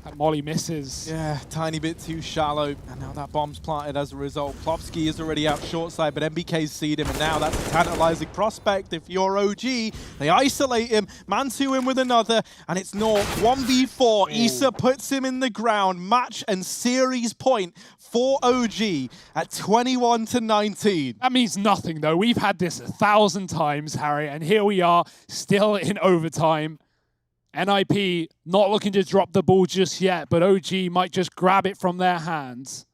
That Molly misses. Yeah, tiny bit too shallow, and now that bomb's planted as a result. Plopsky is already out short side, but MBK's seed him, and now that's a tantalizing prospect. If you're OG, they isolate him, Mantu in with another, and it's Nork 1v4. Issa puts him in the ground. Match and series point for OG at 21-19. That means nothing, though. We've had this 1,000 times, Harry, and here we are, still in overtime. NIP not looking to drop the ball just yet, but OG might just grab it from their hands.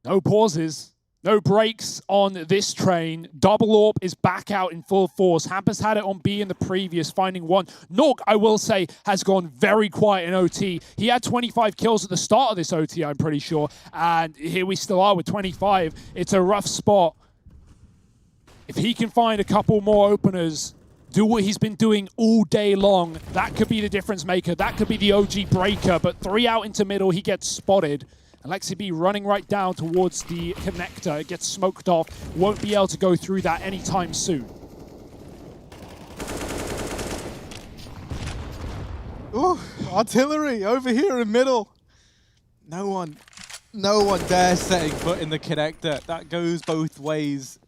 No pauses, no breaks on this train. Double AWP is back out in full force. Hampus had it on B in the previous, finding one. Nork, I will say, has gone very quiet in OT. He had 25 kills at the start of this OT, I'm pretty sure, and here we still are with 25. It's a rough spot. If he can find a couple more openers, do what he's been doing all day long, that could be the difference maker. That could be the OG breaker, but 3 out into middle, he gets spotted. Alexa B running right down towards the connector. It gets smoked off. Won't be able to go through that anytime soon. Ooh, artillery over here in middle. No one dares setting foot in the connector. That goes both ways.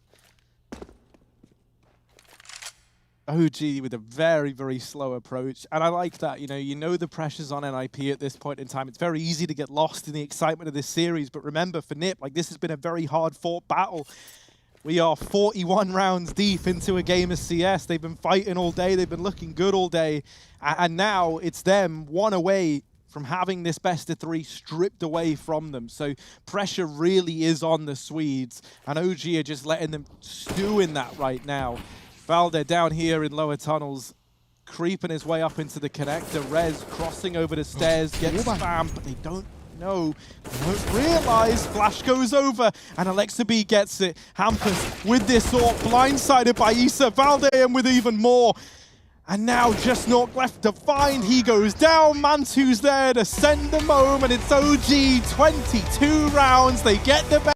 OG with a very, very slow approach. And I like that, you know the pressure's on NIP at this point in time. It's very easy to get lost in the excitement of this series. But remember, for NIP, this has been a very hard-fought battle. We are 41 rounds deep into a game of CS. They've been fighting all day. They've been looking good all day. And now it's them one away from having this best of 3 stripped away from them. So pressure really is on the Swedes. And OG are just letting them stew in that right now. Valde down here in lower tunnels, creeping his way up into the connector. Rez crossing over the stairs, gets spammed, but they don't know. They don't realize. Flash goes over, and Alexa B gets it. Hampus with this AWP, blindsided by Issa. Valde in with even more. And now just Nork left to find. He goes down. Mantu's there to send them home, and it's OG 22 rounds. They get the best.